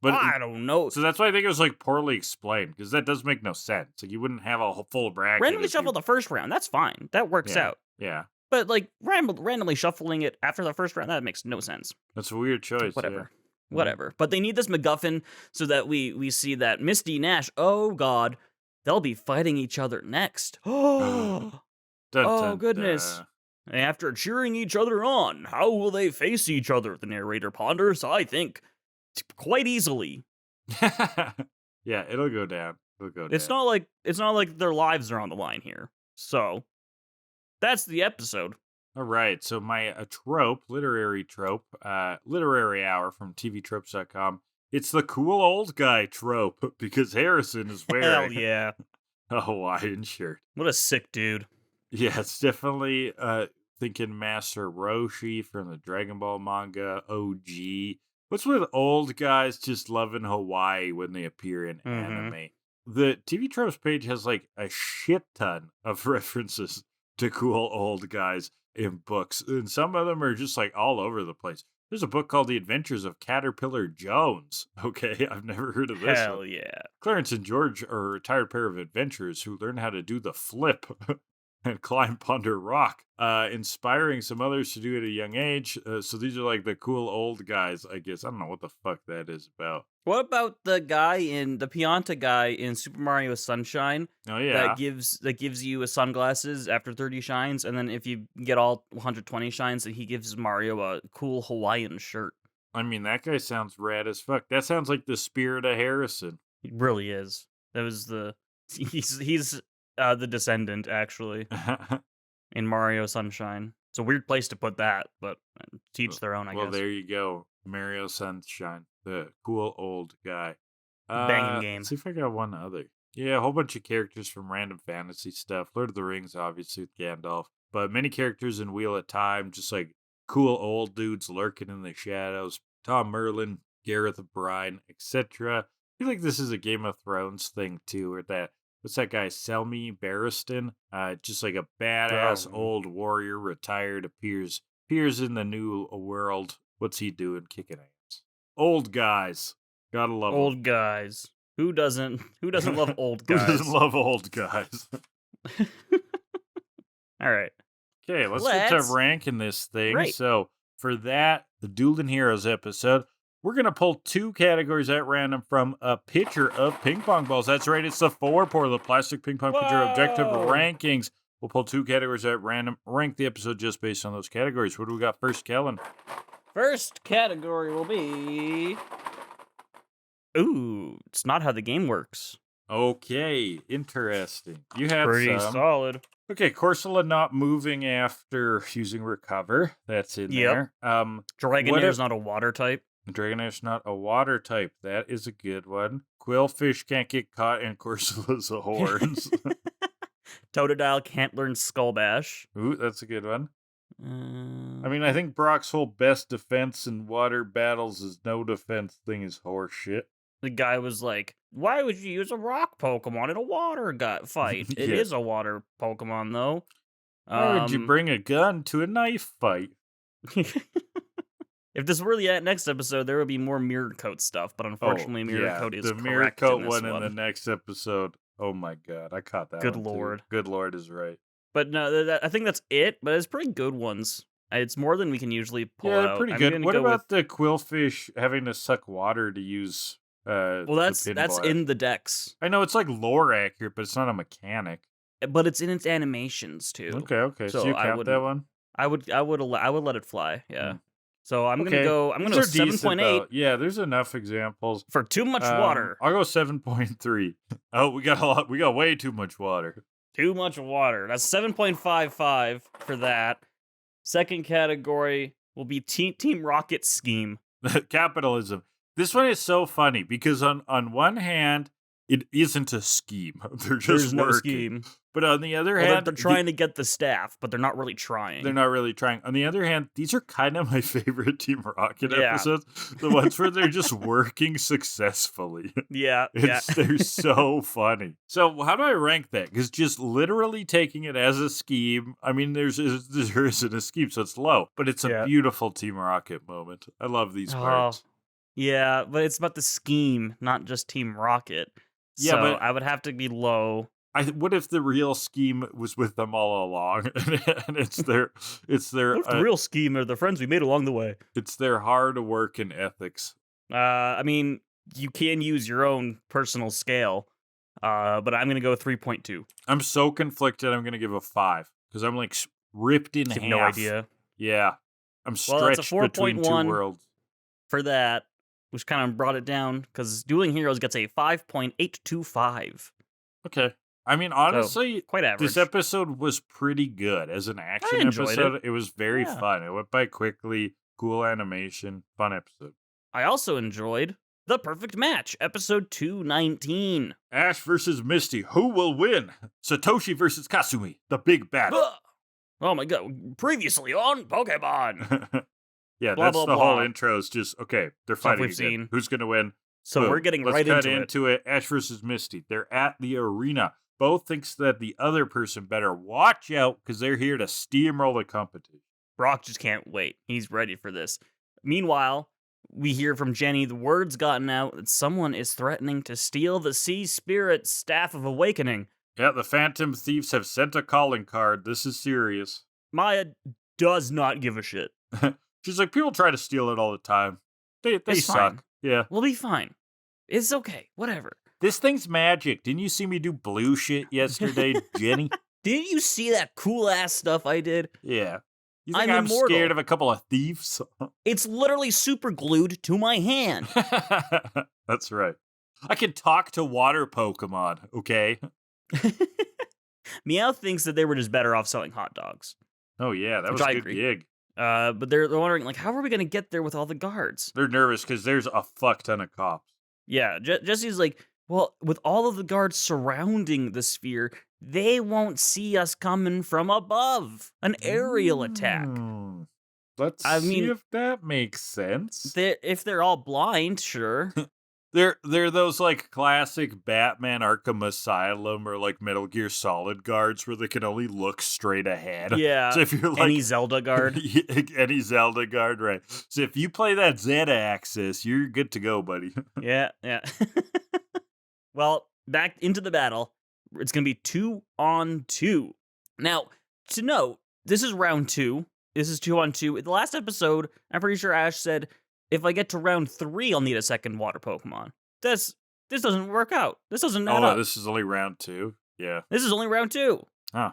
But I don't know. So that's why I think it was like poorly explained, because that does make no sense. Like you wouldn't have a full bracket. Randomly shuffle the first round. That's fine. That works out. Yeah. But like randomly shuffling it after the first round, that makes no sense. That's a weird choice. Whatever. Yeah. Whatever. But they need this MacGuffin so that we see that Misty and Ash, oh god, they'll be fighting each other next. Oh, goodness. After cheering each other on, how will they face each other? The narrator ponders. I think quite easily. Yeah, it'll go down. It's not like their lives are on the line here. So that's the episode. All right. So my literary trope, literary hour from TVTropes.com. It's the cool old guy trope because Harrison is wearing Hell yeah. a Hawaiian shirt. What a sick dude. Yeah, it's definitely thinking Master Roshi from the Dragon Ball manga OG. What's with old guys just loving Hawaii when they appear in anime? The TV Tropes page has like a shit ton of references to cool old guys in books, and some of them are just like all over the place. There's a book called The Adventures of Caterpillar Jones. Okay, I've never heard of this. Hell yeah. Clarence and George are a retired pair of adventurers who learn how to do the flip and climb under rock, inspiring some others to do it at a young age. So these are like the cool old guys, I guess. I don't know what the fuck that is about. What about the Pianta guy in Super Mario Sunshine? Oh yeah, that gives you a sunglasses after 30 shines, and then if you get all 120 shines, then he gives Mario a cool Hawaiian shirt. I mean, that guy sounds rad as fuck. That sounds like the spirit of Harrison. He really is. That was he's the descendant, actually, in Mario Sunshine. It's a weird place to put that, but teach their own, I guess. Well, there you go. Mario Sunshine, the cool old guy. Banging game. Let's see if I got one other. Yeah, a whole bunch of characters from random fantasy stuff. Lord of the Rings, obviously, with Gandalf. But many characters in Wheel of Time, just like cool old dudes lurking in the shadows. Tom Merlin, Gareth Bryan, etc. I feel like this is a Game of Thrones thing, too, or that. What's that guy, Selmy Barristan? Just like a badass old warrior, retired, appears in the new world. What's he doing? Kicking ass. Old guys. Gotta love old guys. Who doesn't love old guys? Who doesn't love old guys? All right. Okay, let's get to ranking this thing. Right. So for that, the Dueling Heroes episode, we're going to pull 2 categories at random from a pitcher of ping pong balls. That's right, it's the 4-pour, the plastic ping pong pitcher objective rankings. We'll pull 2 categories at random, rank the episode just based on those categories. What do we got first, Kellan? First category will be... Ooh, it's not how the game works. Okay, interesting. You had pretty solid. Okay, Corsola not moving after using Recover. That's in there. Dragonair's not a water type. Dragonair's not a water type. That is a good one. Quillfish can't get caught in Corsola's horns. Totodile can't learn Skull Bash. Ooh, that's a good one. I mean, I think Brock's whole best defense in water battles is no defense thing is horse shit. The guy was like, why would you use a rock Pokemon in a water fight? It is a water Pokemon, though. Why would you bring a gun to a knife fight? If this were the next episode, there would be more Mirror Coat stuff, but unfortunately, Mirror Coat is the Mirror Coat one in the next episode. Oh my god, I caught that. Good one lord. Too. Good lord is right. But no, I think that's it. But it's pretty good ones. It's more than we can usually pull out. Yeah, pretty good. What about the Quillfish having to suck water to use? Well, that's in the decks. I know it's like lore accurate, but it's not a mechanic. But it's in its animations too. Okay. So you count that one? I would let it fly. Yeah. So I'm gonna go 7.8. Yeah, there's enough examples for too much water. I'll go 7.3. Oh, we got way too much water. Too much water. That's 7.55 for that. Second category will be Team Rocket scheme. Capitalism. This one is so funny because on one hand, it isn't a scheme. They're just There's no working. scheme. But on the other Well, hand, they're trying to get the staff, but they're not really trying. they're not really trying. On the other hand, these are kind of my favorite Team Rocket Yeah. episodes. The ones where they're just working successfully. Yeah. They're so funny. So how do I rank that? Because just literally taking it as a scheme, I mean, there isn't a scheme, so it's low. But it's a beautiful Team Rocket moment. I love these parts. Yeah, but it's about the scheme, not just Team Rocket. Yeah, so but I would have to be low. What if the real scheme was with them all along, and it's their What if the real scheme are the friends we made along the way? It's their hard work and ethics. I mean, you can use your own personal scale, but I'm gonna go 3.2. I'm so conflicted. I'm gonna give a 5 because I'm like ripped in half. No idea. Yeah, I'm Well, that's a stretched between 2 4.1 worlds. for that, which kind of brought it down because Dueling Heroes gets a 5.825. Okay. I mean, honestly, quite average. this episode was pretty good as an action episode. It was very fun. It went by quickly, cool animation, fun episode. I also enjoyed The Perfect Match, episode 219. Ash versus Misty, who will win? Satoshi versus Kasumi, the big battle. Oh my god, previously on Pokemon. Yeah, blah, that's blah, the blah. whole intro is just, okay, they're fighting again. Seen. Who's going to win? So Boom. we're getting Let's right cut into it. Ash versus Misty. They're at the arena. Both thinks that the other person better watch out because they're here to steamroll the competition. Brock just can't wait. He's ready for this. Meanwhile, we hear from Jenny the word's gotten out that someone is threatening to steal the Sea Spirit's Staff of Awakening. Yeah, the Phantom Thieves have sent a calling card. This is serious. Maya does not give a shit. She's like, people try to steal it all the time. They It's suck. fine. Yeah. We'll be fine. It's okay. Whatever. This thing's magic. Didn't you see me do blue shit yesterday, Jenny? Didn't you see that cool ass stuff I did? Yeah. You think I'm I'm immortal. scared of a couple of thieves? It's literally super glued to my hand. That's right. I can talk to water Pokemon, okay? Meow thinks that they were just better off selling hot dogs. Oh, yeah, that Which was I a good agree. gig. But they're wondering, like, how are we going to get there with all the guards? They're nervous because there's a fuck ton of cops. Yeah, Jesse's like, well, with all of the guards surrounding the sphere, they won't see us coming from above. An aerial attack. Let's see if that makes sense. If they're all blind, sure. They're those like classic Batman Arkham Asylum or like Metal Gear Solid guards where they can only look straight ahead. Yeah. So if you're like any Zelda guard. Any Zelda guard, right. So if you play that Z-axis, you're good to go, buddy. Yeah. Well, back into the battle. It's going to be 2-on-2. Now, to note, this is round 2. This is 2-on-2. In the last episode, I'm pretty sure Ash said, if I get to round 3, I'll need a second water Pokemon. This doesn't work out. This doesn't add up. This is only round 2? Yeah. This is only round 2. Huh.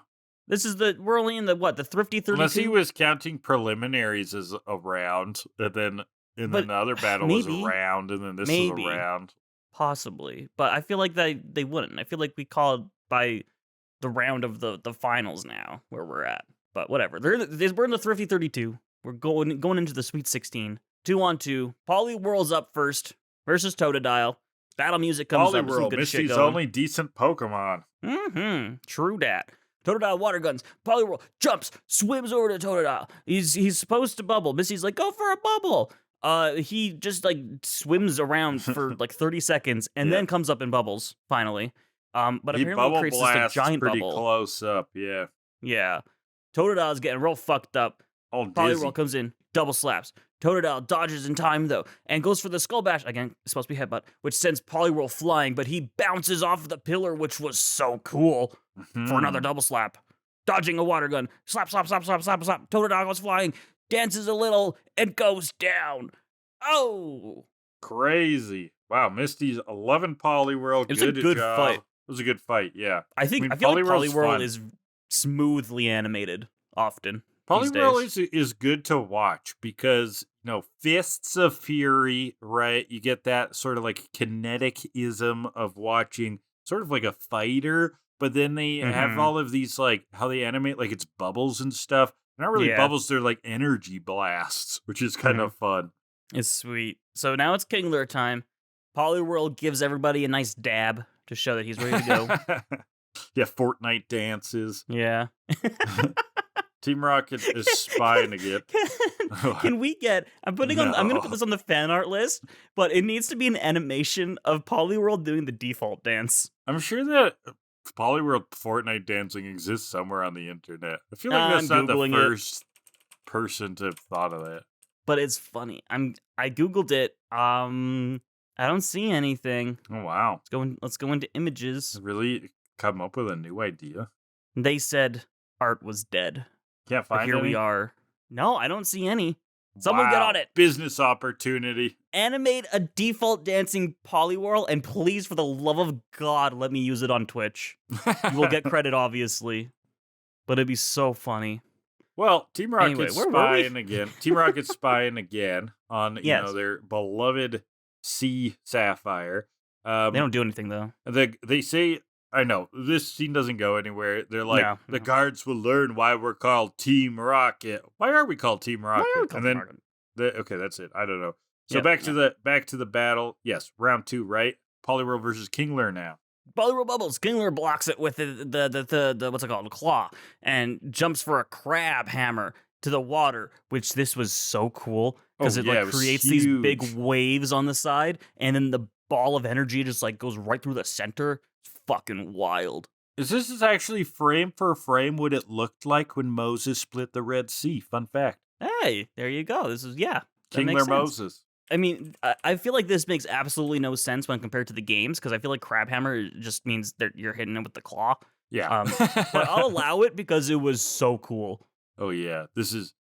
We're only in the Thrifty 32? Unless he was counting preliminaries as a round, and then the other battle was a round, and then this is a round. Possibly. But I feel like they wouldn't. I feel like we call it by the round of the finals now, where we're at. But whatever. We're in the Thrifty 32. We're going into the Sweet 16. 2-on-2. Poliwhirl's up first versus Totodile. Battle music comes up. Poliwhirl, Misty's only decent Pokemon. True dat. Totodile water guns. Poliwhirl jumps, swims over to Totodile. He's supposed to bubble. Misty's like, go for a bubble. He just like swims around for like 30 seconds and then comes up in bubbles finally. But He apparently bubble creates this blasts giant pretty bubble. close up, yeah. Yeah. Totodile's getting real fucked up. All dizzy. Poliwhirl comes in, double slaps. Totodile dodges in time though, and goes for the Skull Bash again. It's supposed to be headbutt, which sends Poliwhirl flying, but he bounces off the pillar, which was so cool for another double slap. Dodging a water gun, slap. Totodile goes flying, dances a little, and goes down. Oh, crazy! Wow, Misty's 11 Poliwhirl. It was a good fight. It was a good fight. Yeah, I feel like Poliwhirl is smoothly animated often. Poliwhirl is good to watch because, Fists of Fury, right? You get that sort of like kinetic-ism of watching sort of like a fighter, but then they have all of these like how they animate like it's bubbles and stuff. They're not really bubbles, they're like energy blasts, which is kind of fun. It's sweet. So now it's Kingdra time. Poliwhirl gives everybody a nice dab. to show that he's ready to go. Yeah, Fortnite dances. Yeah. Team Rocket is spying again. Can we get? I'm gonna put this on the fan art list, but it needs to be an animation of Poliwhirl doing the default dance. I'm sure that Poliwhirl Fortnite dancing exists somewhere on the internet. I feel like that's not the first person to have thought of that. But it's funny. I googled it. I don't see anything. Oh wow. Let's go into images. Really come up with a new idea. They said art was dead. Can't find here any? We are. No, I don't see any. Someone get on it. Business opportunity. Animate a default dancing Poliwhirl, and please, for the love of God, let me use it on Twitch. You will get credit, obviously, but it'd be so funny. Well, Team Rocket's spying again. Team Rocket's spying again on their beloved Sea Sapphire. They don't do anything though. They say, I know, this scene doesn't go anywhere. They're like, the guards will learn why we're called Team Rocket. Why are we called Team Rocket? Okay, that's it. I don't know. So back to the battle. Yes, round 2, right? Poliwhirl versus Kingler now. Poliwhirl bubbles. Kingler blocks it with the what's it called? The claw, and jumps for a crab hammer to the water, which this was so cool because it creates these big waves on the side, and then the ball of energy just goes right through the center. Fucking wild. This is actually frame for frame what it looked like when Moses split the Red Sea. Fun fact. Hey, there you go. This is Kingler Moses. I mean, I feel like this makes absolutely no sense when compared to the games, because I feel like Crabhammer just means that you're hitting it with the claw. Yeah. But I'll allow it because it was so cool. Oh yeah, this is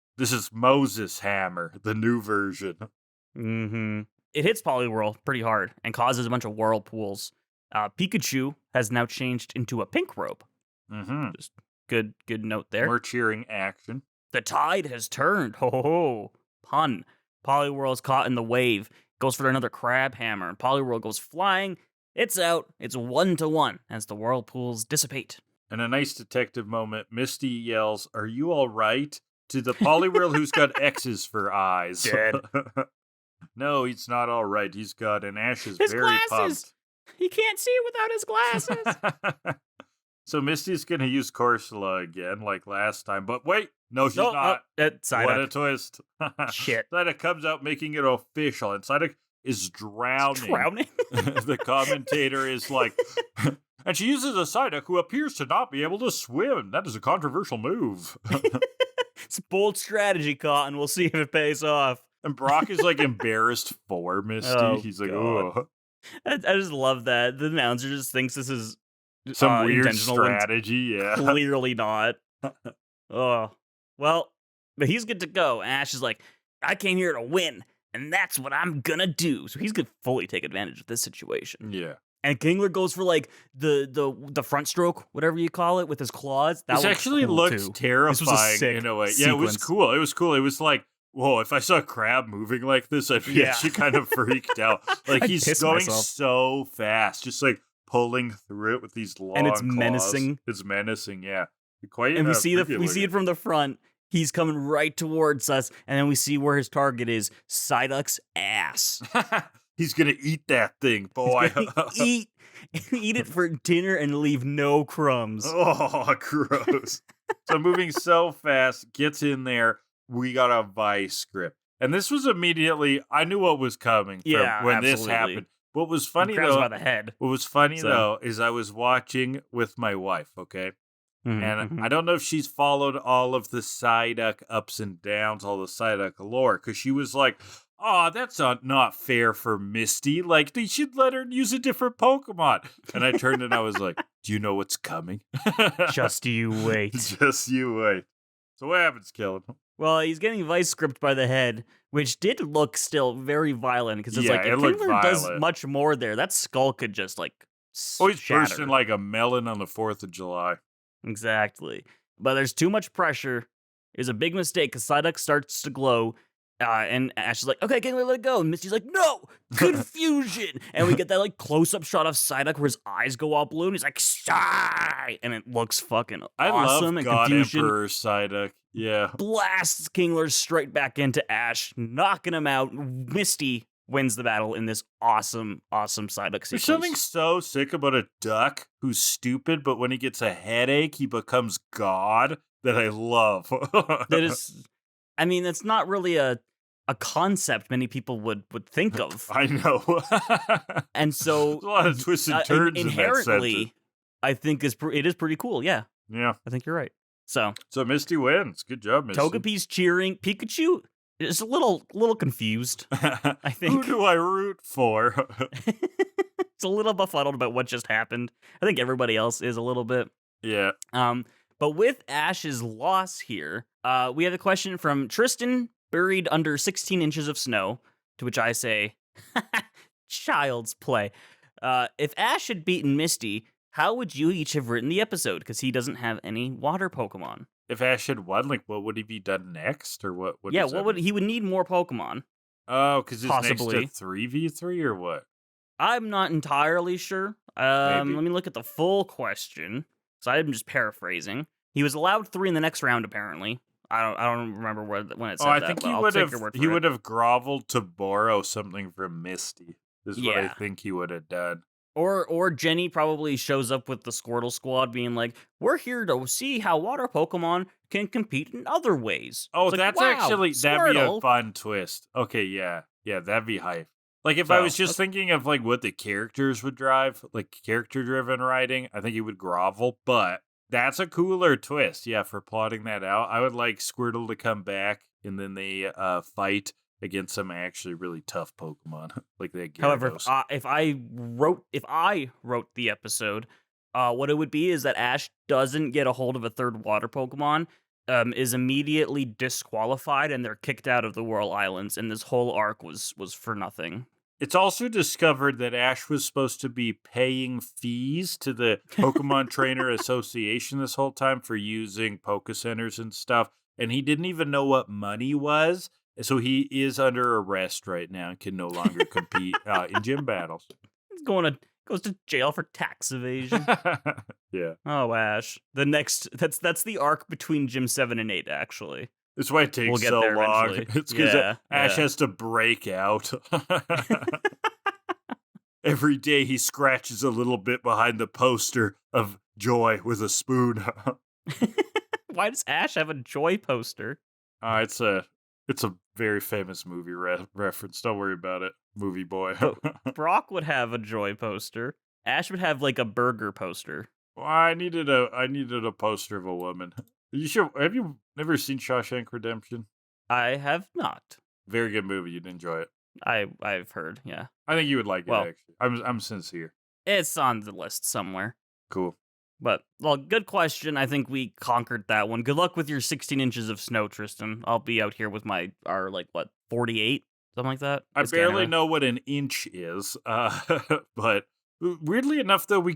Moses Hammer, the new version. Mm-hmm. It hits Poliwhirl pretty hard and causes a bunch of whirlpools. Pikachu has now changed into a pink robe. Mm-hmm. Just good note there. More cheering action. The tide has turned. Ho ho ho. Pun. Poliwhirl's caught in the wave. Goes for another crab hammer. And Poliwhirl goes flying. It's out. It's 1-1 as the whirlpools dissipate. In a nice detective moment, Misty yells, "Are you all right?" to the Poliwhirl who's got X's for eyes. Dead. No, he's not all right. He's got an Ash is his very glasses. pumped. He can't see without his glasses. So Misty's going to use Corsola again, like last time. But wait, no, she's not. What a twist. Shit. Psyduck comes out making it official, and Psyduck is drowning. Drowning? The commentator is like, and she uses a Psyduck who appears to not be able to swim. That is a controversial move. It's a bold strategy, Cotton. We'll see if it pays off. And Brock is embarrassed for Misty. Oh, he's like, God. oh. I just love that. The announcer just thinks this is some weird intentional strategy, yeah. Clearly not. Oh. Well, but he's good to go. Ash is like, I came here to win, and that's what I'm gonna do. So he's gonna fully take advantage of this situation. Yeah. And Kingler goes for the front stroke, whatever you call it, with his claws. That actually cool looked too. terrifying in a way. Sequence. Yeah, it was cool. It was cool. It was like, whoa, if I saw a crab moving like this, I'd be actually kind of freaked out. He's going so fast, just pulling through it with these long and it's claws. menacing. It's menacing, yeah. Quite. And we see it from the front. He's coming right towards us, and then we see where his target is: Psyduck's ass. He's gonna eat that thing, boy. Eat it for dinner and leave no crumbs. Oh, gross. So moving so fast, gets in there. We got a vice grip. And this was immediately, I knew what was coming when this happened. What was funny though, by the head. What was funny though is I was watching with my wife, okay? Mm-hmm, and I don't know if she's followed all of the Psyduck ups and downs, all the Psyduck lore, because she was like, oh, that's not fair for Misty. They should let her use a different Pokemon. And I turned and I was like, do you know what's coming? Just you wait. Just you wait. So what happens, Kellan? Well, he's getting vice gripped by the head, which did look still very violent, because it's if Kingler does much more there, that skull could just he's bursting like a melon on the 4th of July. Exactly. But there's too much pressure. It was a big mistake, because Psyduck starts to glow, and Ash is like, okay, Kingler, let it go. And Misty's like, no, confusion. And we get that close-up shot of Psyduck where his eyes go all blue, and he's like, sigh! And it looks fucking awesome. I love and God confusion Emperor Psyduck. Yeah. blasts Kingler straight back into Ash, knocking him out. Misty wins the battle in this awesome Psyduck There's sequence. something so sick about a duck who's stupid, but when he gets a headache, he becomes God that I love. That is, I mean, that's not really a concept many people would think of. I know. And so There's a lot of twists and turns inherently, in that sentence. I think it is pretty cool. Yeah. Yeah. I think you're right. So Misty wins. Good job, Misty. Togepi's cheering. Pikachu is a little confused, I think. Who do I root for? It's a little befuddled about what just happened. I think everybody else is a little bit. Yeah. But with Ash's loss here, we have a question from Tristan, buried under 16 inches of snow, to which I say, child's play. If Ash had beaten Misty, how would you each have written the episode? Because he doesn't have any water Pokemon. If Ash had won, like, what would he be done next, or what? Yeah, he would need more Pokemon? Oh, because it's possibly next to 3v3 or what? I'm not entirely sure. Let me look at the full question. So I'm just paraphrasing. He was allowed 3 in the next round, apparently. I don't remember when it said that. I think he would have groveled to borrow something from Misty. Is what I think he would have done. Or Jenny probably shows up with the Squirtle squad being like, we're here to see how water Pokemon can compete in other ways. Oh, it's that's like, wow, that'd be a Squirtle. fun twist. Okay, yeah, that'd be hype. Like, if I was just thinking of, like, what the characters would drive, like, character-driven writing, I think he would grovel, but that's a cooler twist, yeah, for plotting that out. I would like Squirtle to come back, and then they fight against some actually really tough Pokemon, like that Gyarados. However, if I wrote the episode, what it would be is that Ash doesn't get a hold of a third water Pokemon, is immediately disqualified, and they're kicked out of the Whirl Islands, and this whole arc was for nothing. It's also discovered that Ash was supposed to be paying fees to the Pokemon Trainer Association this whole time for using Poke Centers and stuff, and he didn't even know what money was. So he is under arrest right now and can no longer compete in gym battles. He's goes to jail for tax evasion. Yeah. Oh, Ash. That's the arc between Gym 7 and 8, actually. That's why it takes so long. Eventually. It's because Ash has to break out. Every day he scratches a little bit behind the poster of Joy with a spoon. Why does Ash have a Joy poster? It's a very famous movie reference. Don't worry about it, movie boy. Brock would have a Joy poster. Ash would have like a burger poster. Well, I needed a poster of a woman. Have you never seen Shawshank Redemption? I have not. Very good movie. You'd enjoy it. I've heard. Yeah. I think you would like it. Actually, I'm sincere. It's on the list somewhere. Cool. But, well, good question. I think we conquered that one. Good luck with your 16 inches of snow, Tristan. I'll be out here with our 48? Something like that? I barely know what an inch is. But weirdly enough, though,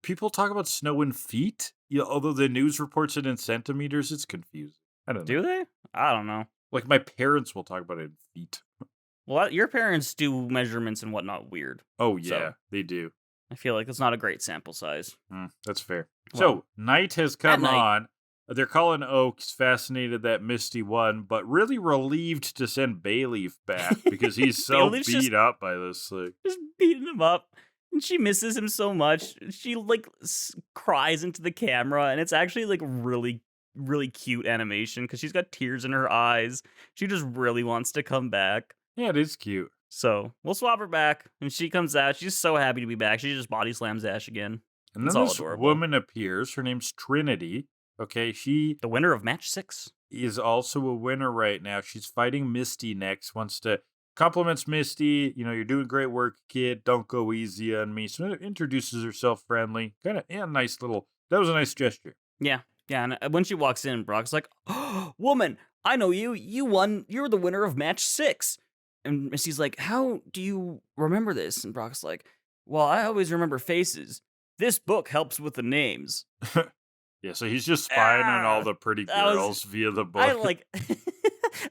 people talk about snow in feet. Although the news reports it in centimeters, it's confusing. I don't know. Do they? I don't know. Like, my parents will talk about it in feet. Well, your parents do measurements and whatnot weird. Oh, yeah, they do. I feel like it's not a great sample size. That's fair. Well, so, night has come on. They're calling Oaks fascinated that Misty won, but really relieved to send Bayleaf back because he's so beat up by this thing. Just beating him up. And she misses him so much. She, cries into the camera, and it's actually, really, really cute animation because she's got tears in her eyes. She just really wants to come back. Yeah, it is cute. So, we'll swap her back, and she comes out. She's so happy to be back. She just body slams Ash again. And then this woman appears. Her name's Trinity. Okay, the winner of match 6. Is also a winner right now. She's fighting Misty next. Wants to compliments Misty. You're doing great work, kid. Don't go easy on me. So introduces herself friendly. Kind of, nice little. That was a nice gesture. Yeah. And when she walks in, Brock's like, "Oh, woman, I know you. You won. You're the winner of match 6. And Misty's like, "How do you remember this?" And Brock's like, "Well, I always remember faces. This book helps with the names." Yeah, so he's just spying on all the pretty girls via the book.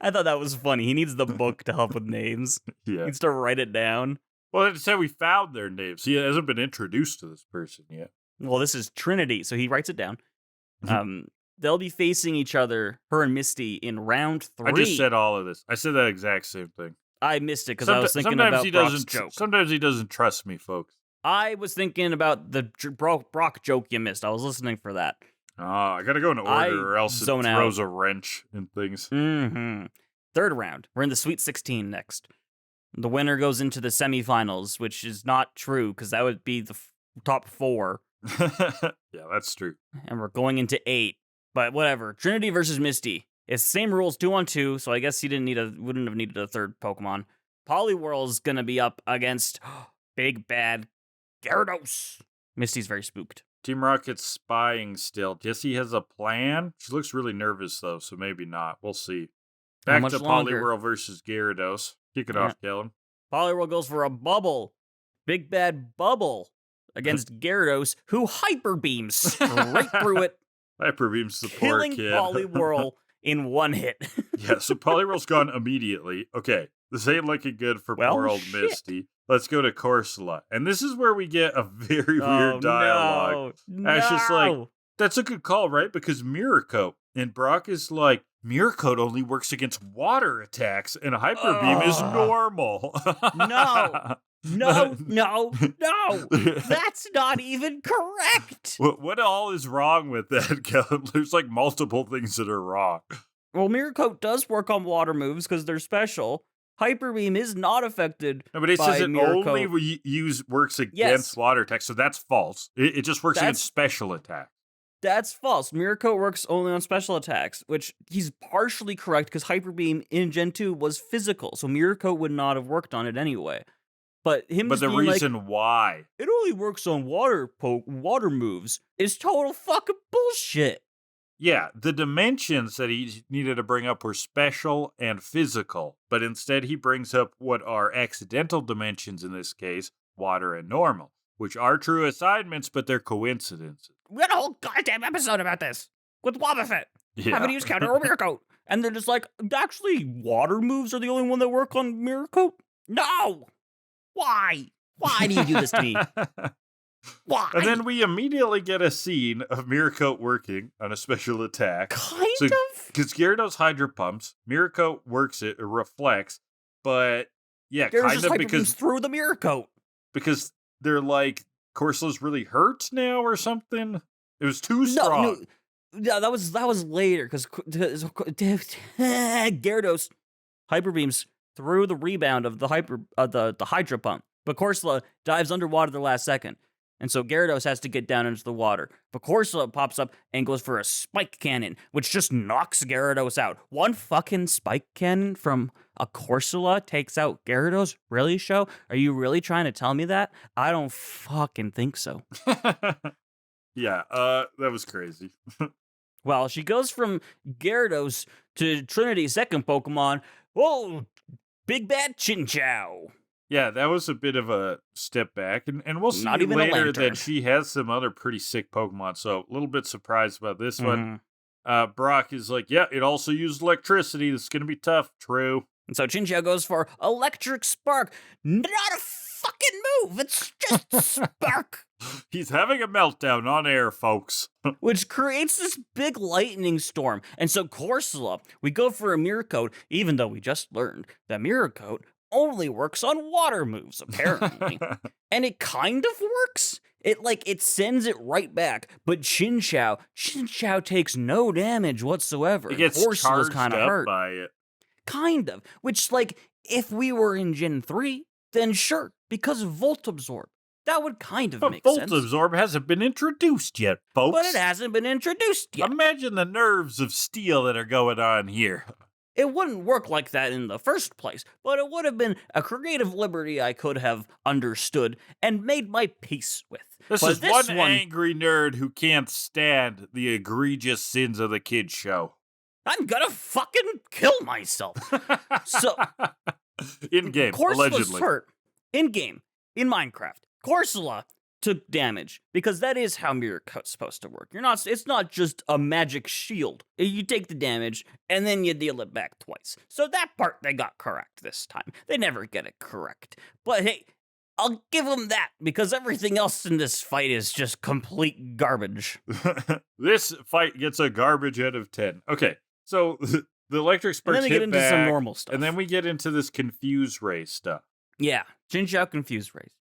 I thought that was funny. He needs the book to help with names. Yeah. He needs to write it down. Well, it said we found their names. He hasn't been introduced to this person yet. Well, this is Trinity, so he writes it down. They'll be facing each other, her and Misty, in round 3. I just said all of this. I said that exact same thing. I missed it because I was thinking about Brock's joke. Sometimes he doesn't trust me, folks. I was thinking about the Brock joke you missed. I was listening for that. I gotta go in order, or else it throws a wrench in things. Mm-hmm. Third round. We're in the Sweet 16 next. The winner goes into the semifinals, which is not true because that would be the top 4. Yeah, that's true. And we're going into 8. But whatever. Trinity versus Misty. It's the same rules, 2-on-2, so I guess he wouldn't have needed a third Pokemon. Poliwhirl's gonna be up against Big Bad Gyarados. Misty's very spooked. Team Rocket's spying still. Jessie has a plan. She looks really nervous, though, so maybe not. We'll see. Back to Poliwhirl versus Gyarados. Kick it off, Kellan. Poliwhirl goes for a bubble. Big Bad Bubble against Gyarados, who hyper beams right through it. Hyper beams the poor kid. Killing Poliwhirl in one hit. Yeah, so Poliwhirl's gone immediately. Okay, this ain't looking good for poor old Misty. Let's go to Corsola. And this is where we get a very weird dialogue. Ash is like, that's a good call, right? Because Mirror Coat. And Brock is like, Mirror Coat only works against water attacks, and a Hyper Beam is normal. No. That's not even correct. What all is wrong with that, Kellan? There's like multiple things that are wrong. Well, Mirror Coat does work on water moves because they're special. Hyper Beam is not affected. No, but it says it only works against water attacks, so that's false. It just works against special attacks. That's false. Mirror Coat works only on special attacks, which he's partially correct because Hyper Beam in Gen 2 was physical, so Mirror Coat would not have worked on it anyway. But the reason why it only works on water moves is total fucking bullshit. Yeah, the dimensions that he needed to bring up were special and physical, but instead he brings up what are accidental dimensions in this case, water and normal, which are true assignments, but they're coincidences. We had a whole goddamn episode about this with Wobbuffet. Having to use counter or Mirror Coat. And they're just like, actually, water moves are the only one that work on Mirror Coat? No! Why? Why do you do this to me? Why? And then we immediately get a scene of Mirror Coat working on a special attack. Kind of? Because Gyarados Hydro Pumps, Mirror Coat works it reflects, but yeah, Gyarados kind of because through the Mirror Coat. Because they're like, Corsola's really hurt now or something? It was too strong. No, that was later, because Gyarados Hyper Beams through the rebound of the Hydro Pump, but Corsola dives underwater the last second. And so Gyarados has to get down into the water. But Corsola pops up and goes for a Spike Cannon, which just knocks Gyarados out. One fucking Spike Cannon from a Corsola takes out Gyarados? Really, show? Are you really trying to tell me that? I don't fucking think so. Yeah, that was crazy. Well, she goes from Gyarados to Trinity's second Pokemon. Whoa, Big Bad Chinchou. Yeah, that was a bit of a step back, and we'll see later that she has some other pretty sick Pokemon, so a little bit surprised about this one. Brock is like, yeah, it also used electricity, this is going to be tough, true. And so Chinchou goes for Electric Spark, not a fucking move, it's just Spark. He's having a meltdown on air, folks. Which creates this big lightning storm, and so Corsola, we go for a Mirror Coat, even though we just learned that Mirror Coat only works on water moves, apparently. And it kind of works. It sends it right back. But Chinchou takes no damage whatsoever. It gets charged up hurt by it. Kind of. Which, if we were in Gen 3, then sure, because Volt Absorb. That would kind of make sense. Volt Absorb hasn't been introduced yet, folks. But it hasn't been introduced yet. Imagine the nerves of steel that are going on here. It wouldn't work like that in the first place, but it would have been a creative liberty I could have understood and made my peace with. This is one angry nerd who can't stand the egregious sins of the kids show. I'm gonna fucking kill myself. So, in-game, allegedly. Hurt. In-game, in Minecraft. Corsola took damage, because that is how Mirror Coat's supposed to work. It's not just a magic shield. You take the damage, and then you deal it back twice. So that part they got correct this time. They never get it correct. But hey, I'll give them that, because everything else in this fight is just complete garbage. This fight gets a garbage out of 10. Okay, so the electric And then sparks we hit get into back, some normal stuff. and then we get into this confuse ray stuff. Yeah, Chinchou confused race.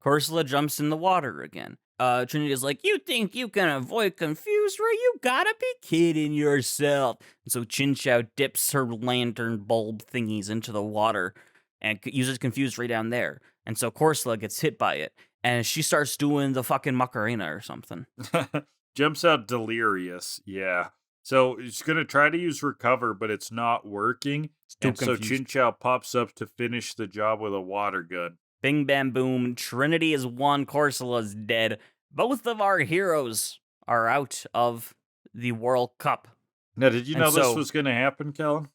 Corsola jumps in the water again. Trinity is like, you think you can avoid confuse ray? You gotta be kidding yourself. And so Chinchou dips her lantern bulb thingies into the water and uses confuse ray down there. And so Corsola gets hit by it. And she starts doing the fucking Macarena or something. Jumps out delirious, yeah. So it's going to try to use recover, but it's not working. And so Chinchou pops up to finish the job with a water gun. Bing, bam, boom. Trinity is won. Corsola's dead. Both of our heroes are out of the Whirl Cup. Now, did you know this was going to happen, Kellan?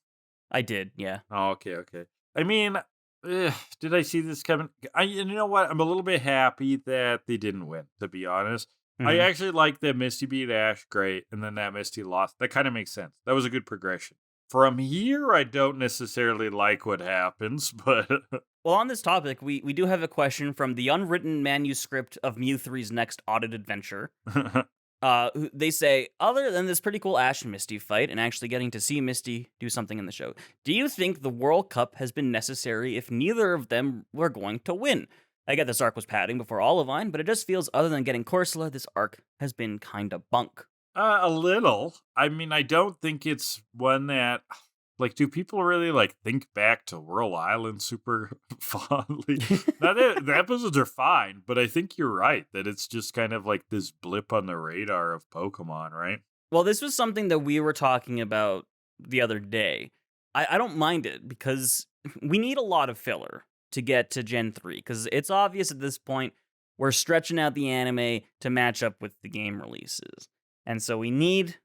I did, yeah. Oh, okay. I mean, did I see this coming? You know what? I'm a little bit happy that they didn't win, to be honest. Mm-hmm. I actually like that Misty beat Ash, great, and then that Misty lost. That kind of makes sense. That was a good progression. From here, I don't necessarily like what happens, but... Well, on this topic, we do have a question from the unwritten manuscript of Mew 3's next audit adventure. They say, other than this pretty cool Ash and Misty fight, and actually getting to see Misty do something in the show, do you think the Whirl Cup has been necessary if neither of them were going to win? I get this arc was padding before Olivine, but it just feels, other than getting Corsola, this arc has been kind of bunk. A little. I mean, I don't think it's one that... Like, do people really, like, think back to Whirl Island super fondly? The episodes are fine, but I think you're right, that it's just kind of like this blip on the radar of Pokemon, right? Well, this was something that we were talking about the other day. I don't mind it, because we need a lot of filler to get to Gen 3, because it's obvious at this point we're stretching out the anime to match up with the game releases. And so we need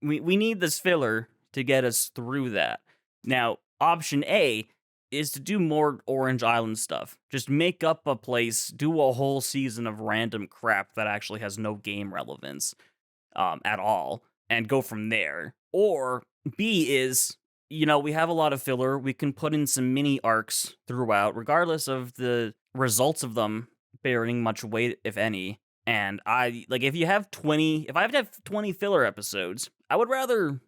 this filler to get us through that. Now, option A is to do more Orange Island stuff. Just make up a place, do a whole season of random crap that actually has no game relevance at all, and go from there. Or B is, we have a lot of filler. We can put in some mini arcs throughout, regardless of the results of them bearing much weight, if any. And if I have to have 20 filler episodes, I would rather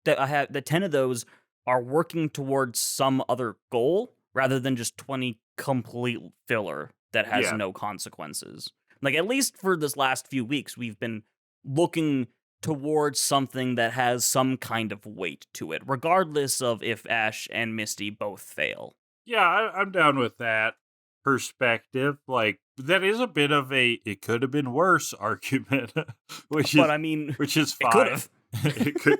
that 10 of those are working towards some other goal rather than just 20 complete filler that has no consequences. Like, at least for this last few weeks, we've been looking towards something that has some kind of weight to it, regardless of if Ash and Misty both fail. Yeah, I'm down with that perspective. Like, that is a bit of a it could have been worse argument, which is fine. It could,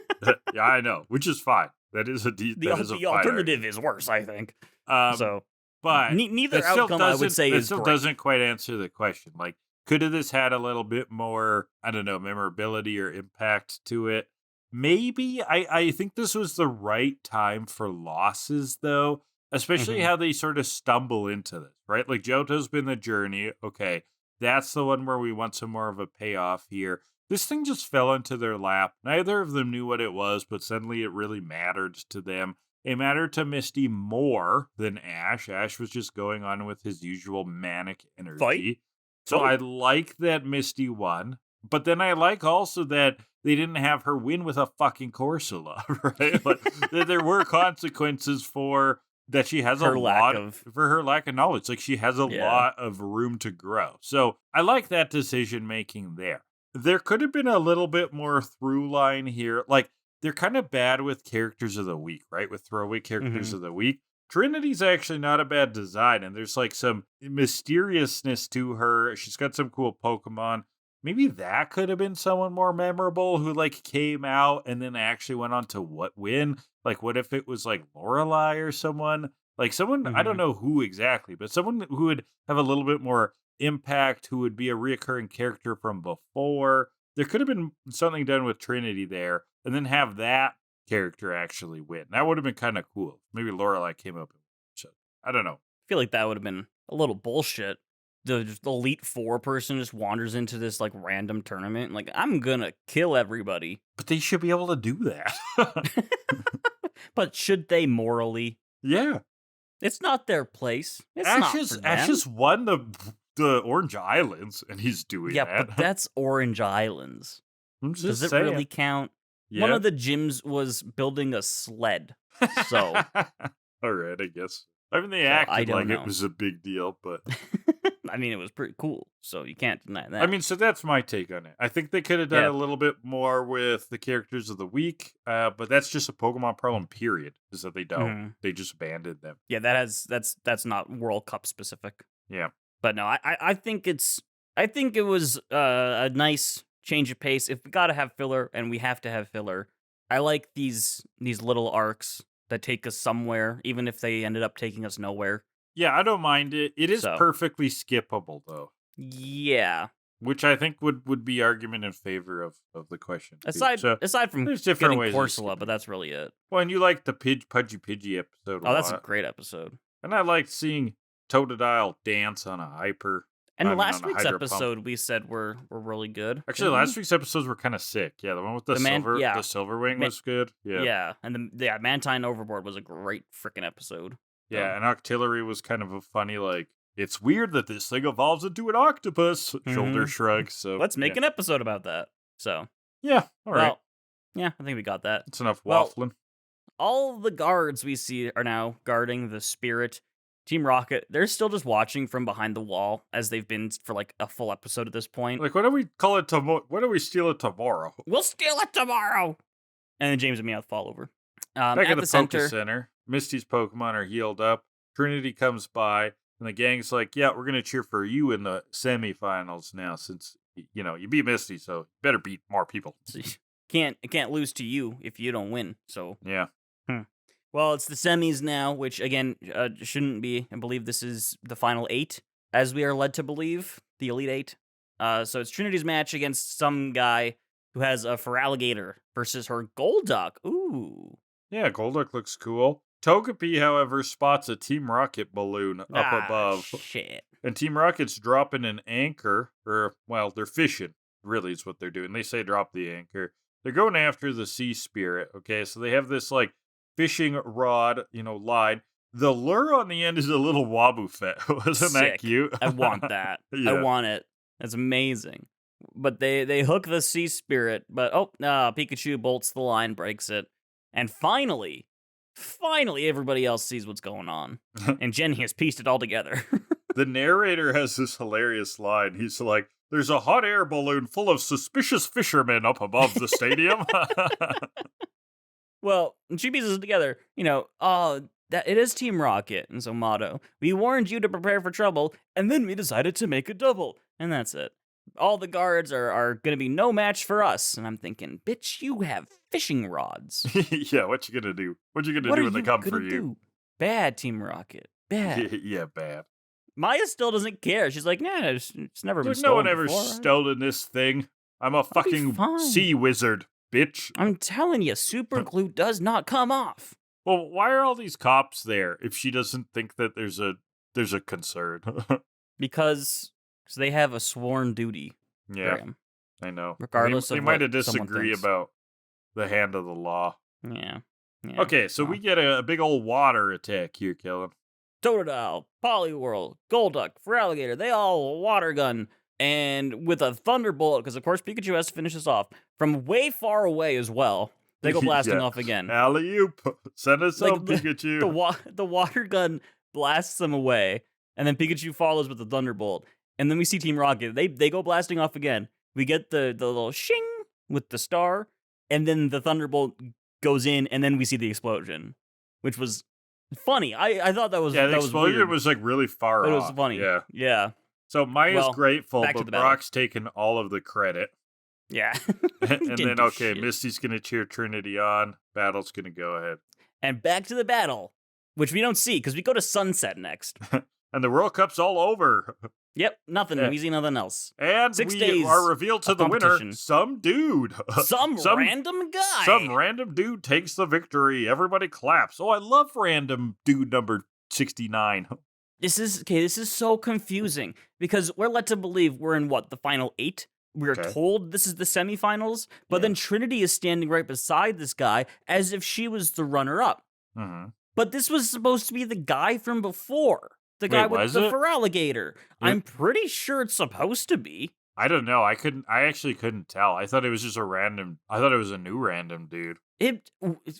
yeah, I know, which is fine. That is the alternative is worse, I think. But neither outcome, I would say, is still doesn't quite answer the question. Like, could have this had a little bit more, I don't know, memorability or impact to it? Maybe. I think this was the right time for losses, though, especially how they sort of stumble into this, right? Like, Johto's been the journey. Okay, that's the one where we want some more of a payoff here. This thing just fell into their lap. Neither of them knew what it was, but suddenly it really mattered to them. It mattered to Misty more than Ash. Ash was just going on with his usual manic energy. Fight. So I like that Misty won, but then I like also that they didn't have her win with a fucking Corsola, right? Like, that there were consequences for that she has for her lack of knowledge. Like, she has a lot of room to grow. So I like that decision making there. There could have been a little bit more through line here. Like, they're kind of bad with characters of the week, right? With throwaway characters of the week. Trinity's actually not a bad design, and there's like some mysteriousness to her. She's got some cool Pokemon. Maybe that could have been someone more memorable who like came out and then actually went on to win. Like, what if it was like Lorelei or someone? Like someone, I don't know who exactly, but someone who would have a little bit more impact, who would be a reoccurring character from before. There could have been something done with Trinity there, and then have that character actually win. That would have been kind of cool. Maybe Lorelei came up. So I don't know. I feel like that would have been a little bullshit. The Elite Four person just wanders into this like random tournament. Like, I'm gonna kill everybody. But they should be able to do that. But should they morally? Yeah. It's not their place. It's not for them. Ash just won the Orange Islands, and he's doing that. Yeah, but that's Orange Islands. I'm just Does it saying. really count? One of the gyms was building a sled. So. All right, I guess. I mean, they So, acted I don't like know. it was a big deal, but I mean, it was pretty cool, so you can't deny that. I mean, so that's my take on it. I think they could have done Yeah. a little bit more with the characters of the week, but that's just a Pokemon problem. Period. Is that they don't? Mhm. They just abandoned them. Yeah, that's not World Cup specific. Yeah. But no, I think it was a nice change of pace. If we gotta have filler, and we have to have filler, I like these little arcs that take us somewhere, even if they ended up taking us nowhere. Yeah, I don't mind it. It is So. perfectly skippable, though, Yeah. which I think would be argument in favor of the question. Too. Aside So, from there's different getting ways of Corsola, skipping but that's really it. well, and you like the Pudgy Pidgey episode a Oh, that's a lot. great episode. And I liked seeing Totodile dance on a hyper. And I mean, last on a week's hydro pump. episode we said were really good. Actually, last week's episodes were kind of sick. Yeah, the one with the silver wing was good. Yeah. And Mantine Overboard was a great freaking episode. Yeah, and Octillery was kind of a funny, like, it's weird that this thing evolves into an octopus. Shoulder shrug. So let's make an episode about that. So yeah, all right. Well, yeah, I think we got that. It's enough Well, waffling. All the guards we see are now guarding the spirit. Team Rocket, they're still just watching from behind the wall, as they've been for like a full episode at this point. Like, why don't we call it tomorrow? Why don't we steal it tomorrow? We'll steal it tomorrow! And then James and Meowth fall over. Back at at the center, Center, Misty's Pokemon are healed up. Trinity comes by, and the gang's like, yeah, we're going to cheer for you in the semifinals now, since, you beat Misty, so you better beat more people. can't lose to you if you don't win, so. Yeah. Well, it's the semis now, which, again, shouldn't be. I believe this is the final 8, as we are led to believe, the Elite 8. So it's Trinity's match against some guy who has a Feraligatr versus her Golduck. Ooh. Yeah, Golduck looks cool. Togepi, however, spots a Team Rocket balloon up above. Shit. And Team Rocket's dropping an anchor, they're fishing, really is what they're doing. They say drop the anchor. They're going after the Sea Spirit, okay? So they have this, like, fishing rod, line. The lure on the end is a little wobbuffet. Wasn't that cute? I want that. Yeah. I want it. That's amazing. But they hook the Sea Spirit, but Pikachu bolts the line, breaks it. And finally, everybody else sees what's going on. And Jenny has pieced it all together. The narrator has this hilarious line. He's like, there's a hot air balloon full of suspicious fishermen up above the stadium. Well, and she pieces it together, that it is Team Rocket. And so motto, we warned you to prepare for trouble, and then we decided to make a double. And that's it. All the guards are going to be no match for us. And I'm thinking, bitch, you have fishing rods. Yeah, what you gonna do? What you gonna do when they come for you? Do? Bad, Team Rocket. Bad. Yeah, bad. Maya still doesn't care. She's like, nah, it's never been There's stolen no one ever before, stolen this thing. I'm a fucking sea wizard, bitch. I'm telling you, super glue does not come off. Well, why are all these cops there if she doesn't think that there's a concern? Because they have a sworn duty. Yeah, Graham. I know. Regardless they of might what have someone disagree thinks. about the hand of the law. Yeah. Okay, so we get a big old water attack here, Kellan. Totodile, Poliwhirl, Golduck, Feraligatr, they all water gun. And with a Thunderbolt, because of course Pikachu has to finish this off, from way far away as well, they go blasting off again. Alley-oop. Send us some, Pikachu. The water gun blasts them away, and then Pikachu follows with the Thunderbolt. And then we see Team Rocket. They go blasting off again. We get the little shing with the star, and then the Thunderbolt goes in, and then we see the explosion, which was funny. I thought that was the explosion was like really far off. But it was funny. Yeah. So Maya's grateful, but the Brock's taking all of the credit. Yeah. And then, okay, Misty's going to cheer Trinity on. Battle's going to go ahead. And back to the battle, which we don't see because we go to Sunset next. And the World Cup's all over. Yep, nothing. Yeah. We see nothing else. And 6 we days are revealed to the winner, some dude. Some random guy. Some random dude takes the victory. Everybody claps. Oh, I love random dude number 69. This is so confusing because we're led to believe we're in the final 8? We're told this is the semifinals, but then Trinity is standing right beside this guy as if she was the runner-up. Mm-hmm. But this was supposed to be the guy from before. The guy with the Feraligatr. I'm pretty sure it's supposed to be. I don't know. I actually couldn't tell. I thought it was just I thought it was a new random dude.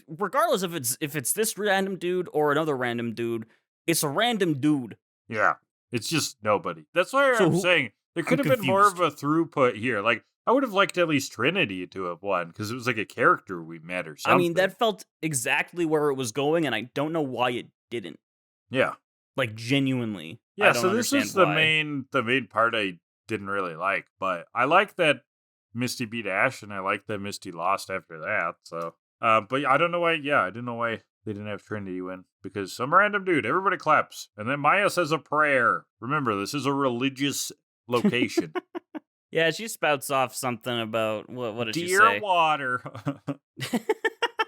Regardless if it's this random dude or another random dude, it's a random dude. Yeah. It's just nobody. That's why So I'm saying there could I'm have been more of confused. a throughput here. Like, I would have liked at least Trinity to have won because it was like a character we met or something. I mean, that felt exactly where it was going, and I don't know why it didn't. Yeah. Like, genuinely. Yeah, I don't so this understand is the why. main part I didn't really like, but I like that Misty beat Ash, and I like that Misty lost after that. So, but I don't know why. Yeah, I didn't know why they didn't have Trinity win because some random dude. Everybody claps, and then Maya says a prayer. Remember, this is a religious location. Yeah, she spouts off something about, what does she Dear say? water,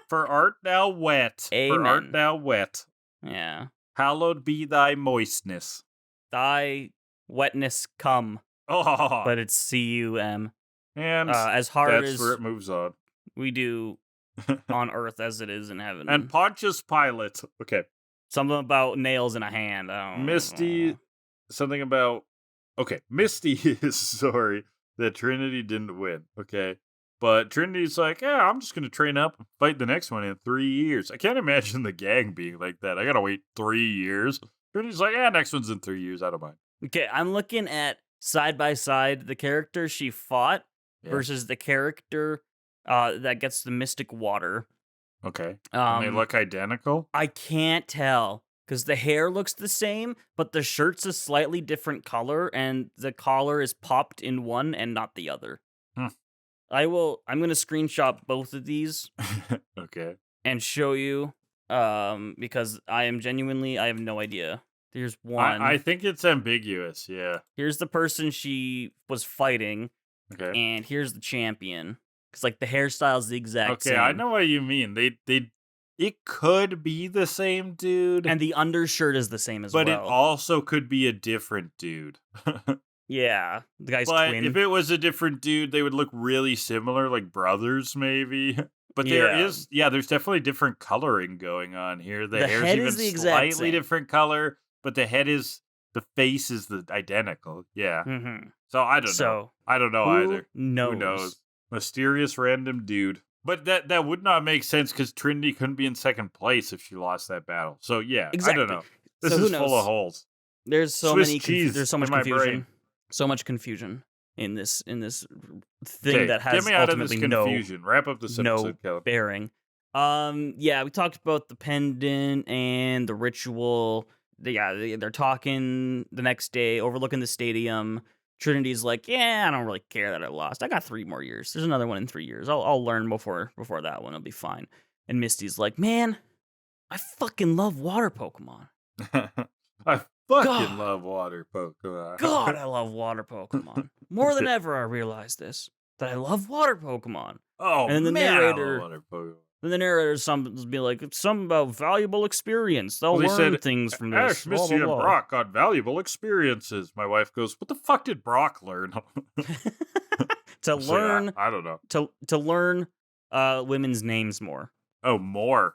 for art thou wet, for art Amen. thou wet, Yeah. hallowed be thy moistness. Thy wetness come, Oh, but it's cum. and As hard that's as where it moves on. we do on Earth as it is in heaven. And Pontius Pilate. Okay. Something about nails in a hand. I don't Misty, know. something about. Okay. Misty is sorry that Trinity didn't win. Okay. But Trinity's like, yeah, I'm just going to train up and fight the next one in 3 years. I can't imagine the gang being like that. I got to wait 3 years. Trinity's like, yeah, next one's in 3 years. I don't mind. Okay, I'm looking at side by side the character she fought Yeah. versus the character that gets the mystic water. Okay. And they Um, look identical. I can't tell because the hair looks the same, but the shirt's a slightly different color, and the collar is popped in one and not the other. Hmm. I'm gonna screenshot both of these Okay. and show you, because I have no idea. Here's one. I think it's ambiguous. Yeah. Here's the person she was fighting, Okay. and here's the champion. Cause like the hairstyle's the exact Okay, same. I know what you mean. It could be the same dude, And the undershirt is the same as but it well. also could be a different dude. Yeah, the guy's But twin. if it was a different dude, they would look really similar, like brothers, maybe. But there's definitely different coloring going on here. The hair's head even is the exact slightly same. different color, but the face is the identical. Yeah. Mm-hmm. So I don't know. So I don't know who either. knows? Who knows? Mysterious random dude. But that would not make sense because Trinity couldn't be in second place if she lost that battle. So yeah, Exactly. I don't know. This So who is full knows? of holes. There's so Swiss many. cheese There's so much in my confusion. brain. So much confusion in this thing Okay, that has get me out of this ultimately confusion. Wrap up this episode, Kellan. bearing. Yeah, we talked about the pendant and the ritual. They're talking the next day, overlooking the stadium. Trinity's like, yeah, I don't really care that I lost. I got 3 more years. There's another one in 3 years. I'll learn before that one. It'll be fine. And Misty's like, man, I fucking love water Pokemon. I fucking love water Pokemon. God, I love water Pokemon. More than ever, I realize this, that I love water Pokemon. Oh, And then the man, I love narrator- water Pokemon. Then the narrator something's be like, it's something about valuable experience. They'll Well, they learn said, things from this. Ash, blah, Misty, blah, and blah. Brock got valuable experiences. My wife goes, what the fuck did Brock learn? To learn, I don't know. to learn women's names more. Oh, more.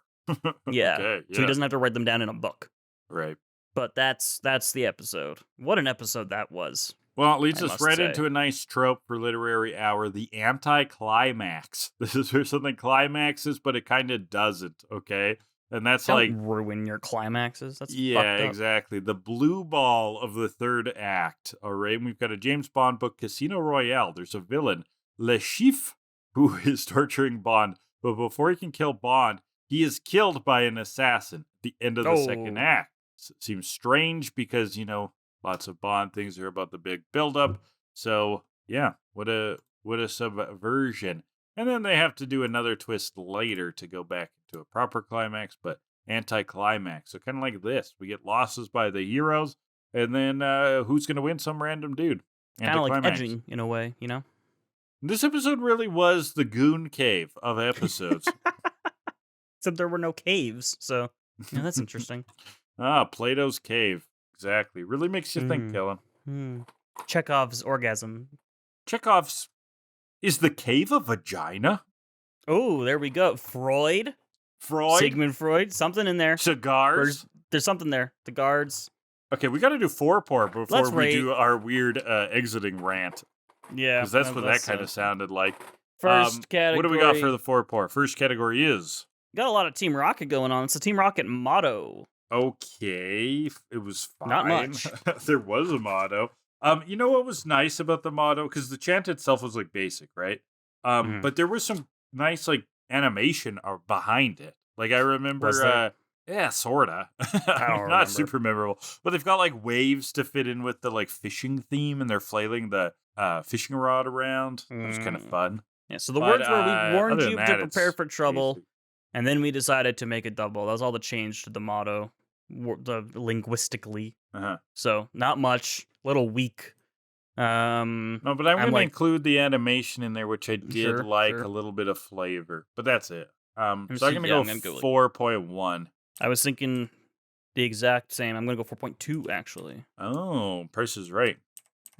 Yeah. Okay, So he doesn't have to write them down in a book. Right. But that's the episode. What an episode that was. Well, it leads I us must right say. into a nice trope for Literary Hour, the anti-climax. This is where something climaxes, but it kind of doesn't, okay? And that's Don't like... ruin your climaxes. That's Yeah, fucked up. exactly. The blue ball of the third act, all right? We've got a James Bond book, Casino Royale. There's a villain, Le Chiffre, who is torturing Bond. But before he can kill Bond, he is killed by an assassin at the end of the second Oh. act. It seems strange because, lots of Bond things are about the big buildup. So, yeah, what a subversion. And then they have to do another twist later to go back into a proper climax, but anti-climax. So kind of like this. We get losses by the heroes, and then who's going to win? Some random dude. Kind of like Anticlimax. edging in a way, you know? This episode really was the Goon Cave of episodes. Except there were no caves, so that's interesting. Plato's Cave. Exactly. Really makes you think, Kellan. Chekhov's orgasm. Chekhov's... Is the cave a vagina? Oh, there we go. Freud. Sigmund Freud. Something in there. Cigars? There's something there. The guards. Okay, we got to do foreplay before Let's we rate. do our weird exiting rant. Yeah, because that's what that that's kind of sounded like. First category. What do we got for the 4-por? First category is... Got a lot of Team Rocket going on. It's a Team Rocket motto. Okay, it was fine. Not much. There was a motto. You know what was nice about the motto? Because the chant itself was like basic, right? But there was some nice like animation behind it. Like I remember, yeah, sorta. I don't Not super memorable, but they've got like waves to fit in with the like fishing theme, and they're flailing the fishing rod around. It was kind of fun. Yeah. So the words were, we warned you to prepare for trouble. Basic. And then we decided to make it double. That was all the change to the motto, linguistically. So not much, little weak. No, but I'm going to include the animation in there, which I did a little bit of flavor. But that's it. So I'm going to go 4.1. I was thinking the exact same. I'm going to go 4.2, actually. Oh, Price is Right.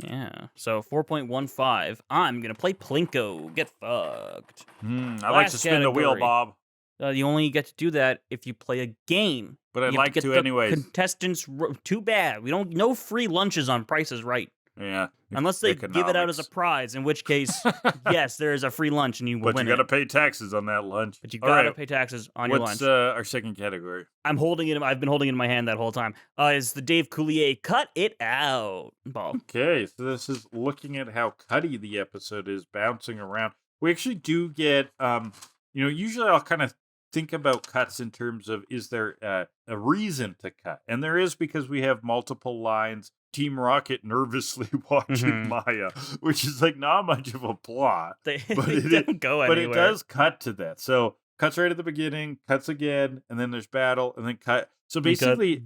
Yeah. So 4.15. I'm going to play Plinko. Get fucked. I like to spin the wheel, Bob. You only get to do that if you play a game. But I'd like to anyways. Contestants, too bad. We don't, no free lunches on Price is Right. Yeah. Unless they give it out as a prize, in which case, yes, there is a free lunch and you will win it. But you got to pay taxes on that lunch. But you got to pay taxes on your lunch. What's our second category? I've been holding it in my hand that whole time. Is the Dave Coulier Cut It Out ball. Okay, so this is looking at how cutty the episode is, bouncing around. We actually do get, usually I'll kind of think about cuts in terms of, is there a reason to cut? And there is, because we have multiple lines. Team Rocket nervously watching Maya, which is like not much of a plot. They don't go anywhere. But it does cut to that. So cuts right at the beginning, cuts again, and then there's battle, and then cut. So basically,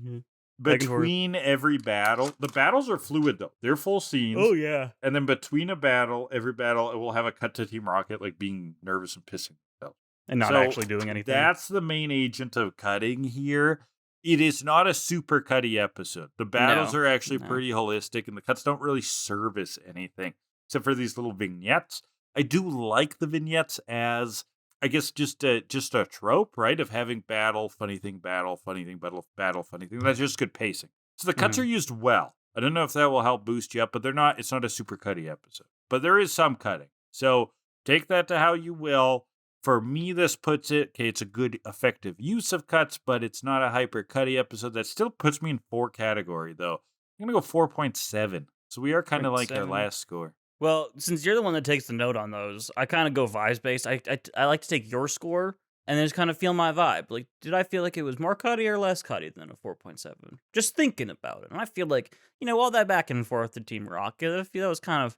between every battle, the battles are fluid though. They're full scenes. Oh yeah. And then between every battle, it will have a cut to Team Rocket, like being nervous and pissing themselves. And not actually doing anything. That's the main agent of cutting here. It is not a super cutty episode. The battles are actually pretty holistic, and the cuts don't really service anything, except for these little vignettes. I do like the vignettes as, I guess, just a trope, right? Of having battle, funny thing, battle, funny thing, battle, funny thing. That's just good pacing. So the cuts are used well. I don't know if that will help boost you up, but it's not a super cutty episode. But there is some cutting. So take that to how you will. For me, this puts it, it's a good, effective use of cuts, but it's not a hyper cutty episode. That still puts me in 4 category, though. I'm going to go 4.7. So we are kind of like our last score. Well, since you're the one that takes the note on those, I kind of go vibes-based. I like to take your score and then just kind of feel my vibe. Like, did I feel like it was more cutty or less cutty than a 4.7? Just thinking about it. And I feel like, all that back and forth to Team Rocket, I feel that was kind of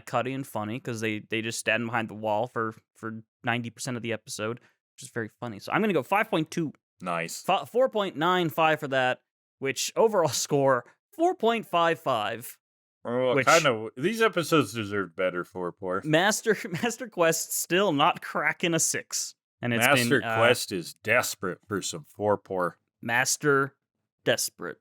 cutty and funny because they just stand behind the wall for 90% of the episode, which is very funny. So I'm going to go 5.2. Nice. 4.95 for that, which overall score 4.55. Oh, these episodes deserve better 4-por. Master Quest still not cracking a 6. And it's Master Quest is desperate for some 4-por. Master desperate.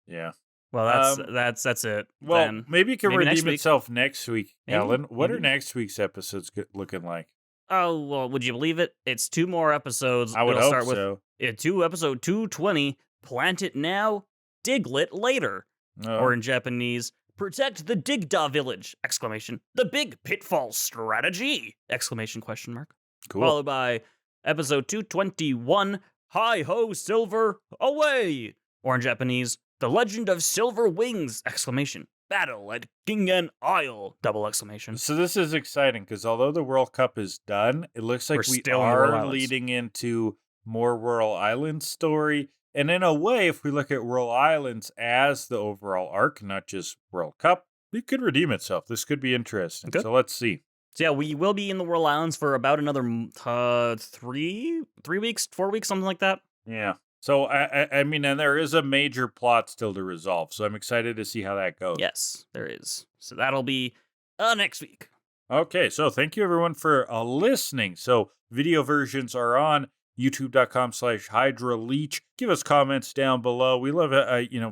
Yeah. Well, that's it. Well, then. maybe it can redeem itself next week, Kellan. What maybe. are next week's episodes looking like? Oh, well, would you believe it? It's 2 more episodes. I would hope so. Episode 220, Plant It Now, Diglet Later. Or in Japanese, Protect the Digda Village! ! The Big Pitfall Strategy! ! Cool. Followed by episode 221, Hi Ho Silver, Away! Or in Japanese, The Legend of Silver Wings! ! Battle at Kingdra Isle! ! So this is exciting because although the Whirl Cup is done, it looks like we are leading into more Whirl Island story. And in a way, if we look at Whirl Islands as the overall arc, not just Whirl Cup, it could redeem itself. This could be interesting. Okay. So let's see. So yeah, we will be in the Whirl Islands for about another 3 weeks, 4 weeks, something like that. Yeah. So, I mean, and there is a major plot still to resolve, so I'm excited to see how that goes. Yes, there is. So that'll be next week. Okay, so thank you, everyone, for listening. So video versions are on youtube.com/HydraLeech. Give us comments down below. We love,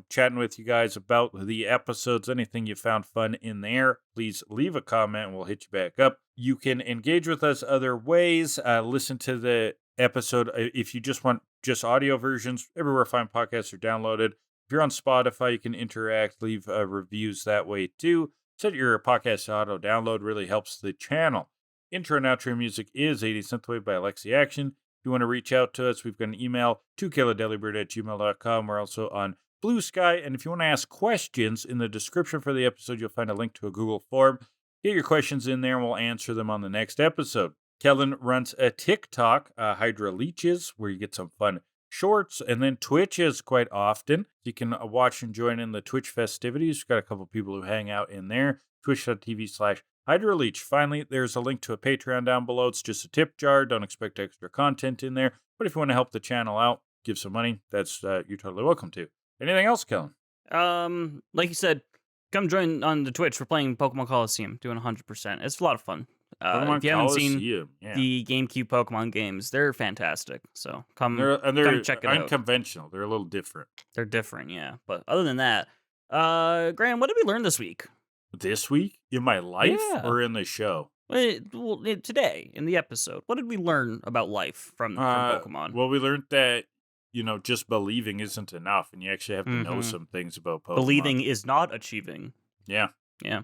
chatting with you guys about the episodes. Anything you found fun in there, please leave a comment and we'll hit you back up. You can engage with us other ways. Listen to the episode if you just want audio versions, everywhere fine podcasts are downloaded. If you're on Spotify, you can interact, leave reviews that way too. Set your podcast to auto download, really helps the channel. Intro and outro music is 80 Synthwave by Alexi Action. If you want to reach out to us, we've got an email to killadelibird@gmail.com. We're also on Blue Sky. And if you want to ask questions, in the description for the episode, you'll find a link to a Google form. Get your questions in there and we'll answer them on the next episode. Kellan runs a TikTok, Hydra Leeches, where you get some fun shorts, and then Twitches quite often. You can watch and join in the Twitch festivities. We've got a couple people who hang out in there. Twitch.tv/HydraLeech. Finally, there's a link to a Patreon down below. It's just a tip jar. Don't expect extra content in there. But if you want to help the channel out, give some money, that's you're totally welcome to. Anything else, Kellan? Like you said, come join on the Twitch. We're playing Pokemon Coliseum, doing 100%. It's a lot of fun. If you haven't seen the GameCube Pokemon games, they're fantastic. So come check it out. Unconventional. They're a little different. They're different, yeah. But other than that, Graham, what did we learn this week? This week? In my life or in the show? Today, in the episode. What did we learn about life from Pokemon? Well, we learned that, just believing isn't enough, and you actually have to know some things about Pokemon. Believing is not achieving. Yeah. Yeah.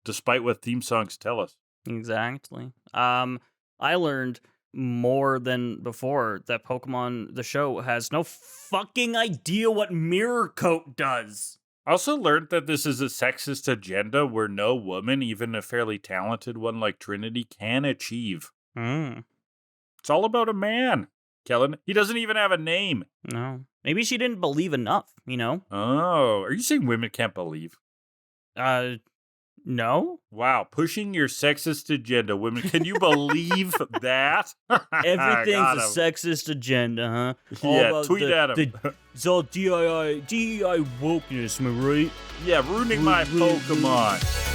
Despite what theme songs tell us. Exactly. I learned more than before that Pokemon, the show, has no fucking idea what Mirror Coat does. I also learned that this is a sexist agenda where no woman, even a fairly talented one like Trinity, can achieve. It's all about a man, Kellan. He doesn't even have a name. No. Maybe she didn't believe enough, Oh, are you saying women can't believe? No. Wow, pushing your sexist agenda, women. Can you believe that? Everything's a sexist agenda, huh? Yeah, tweet at him. It's all DEI wokeness, am I right? Yeah, ruining my Pokemon.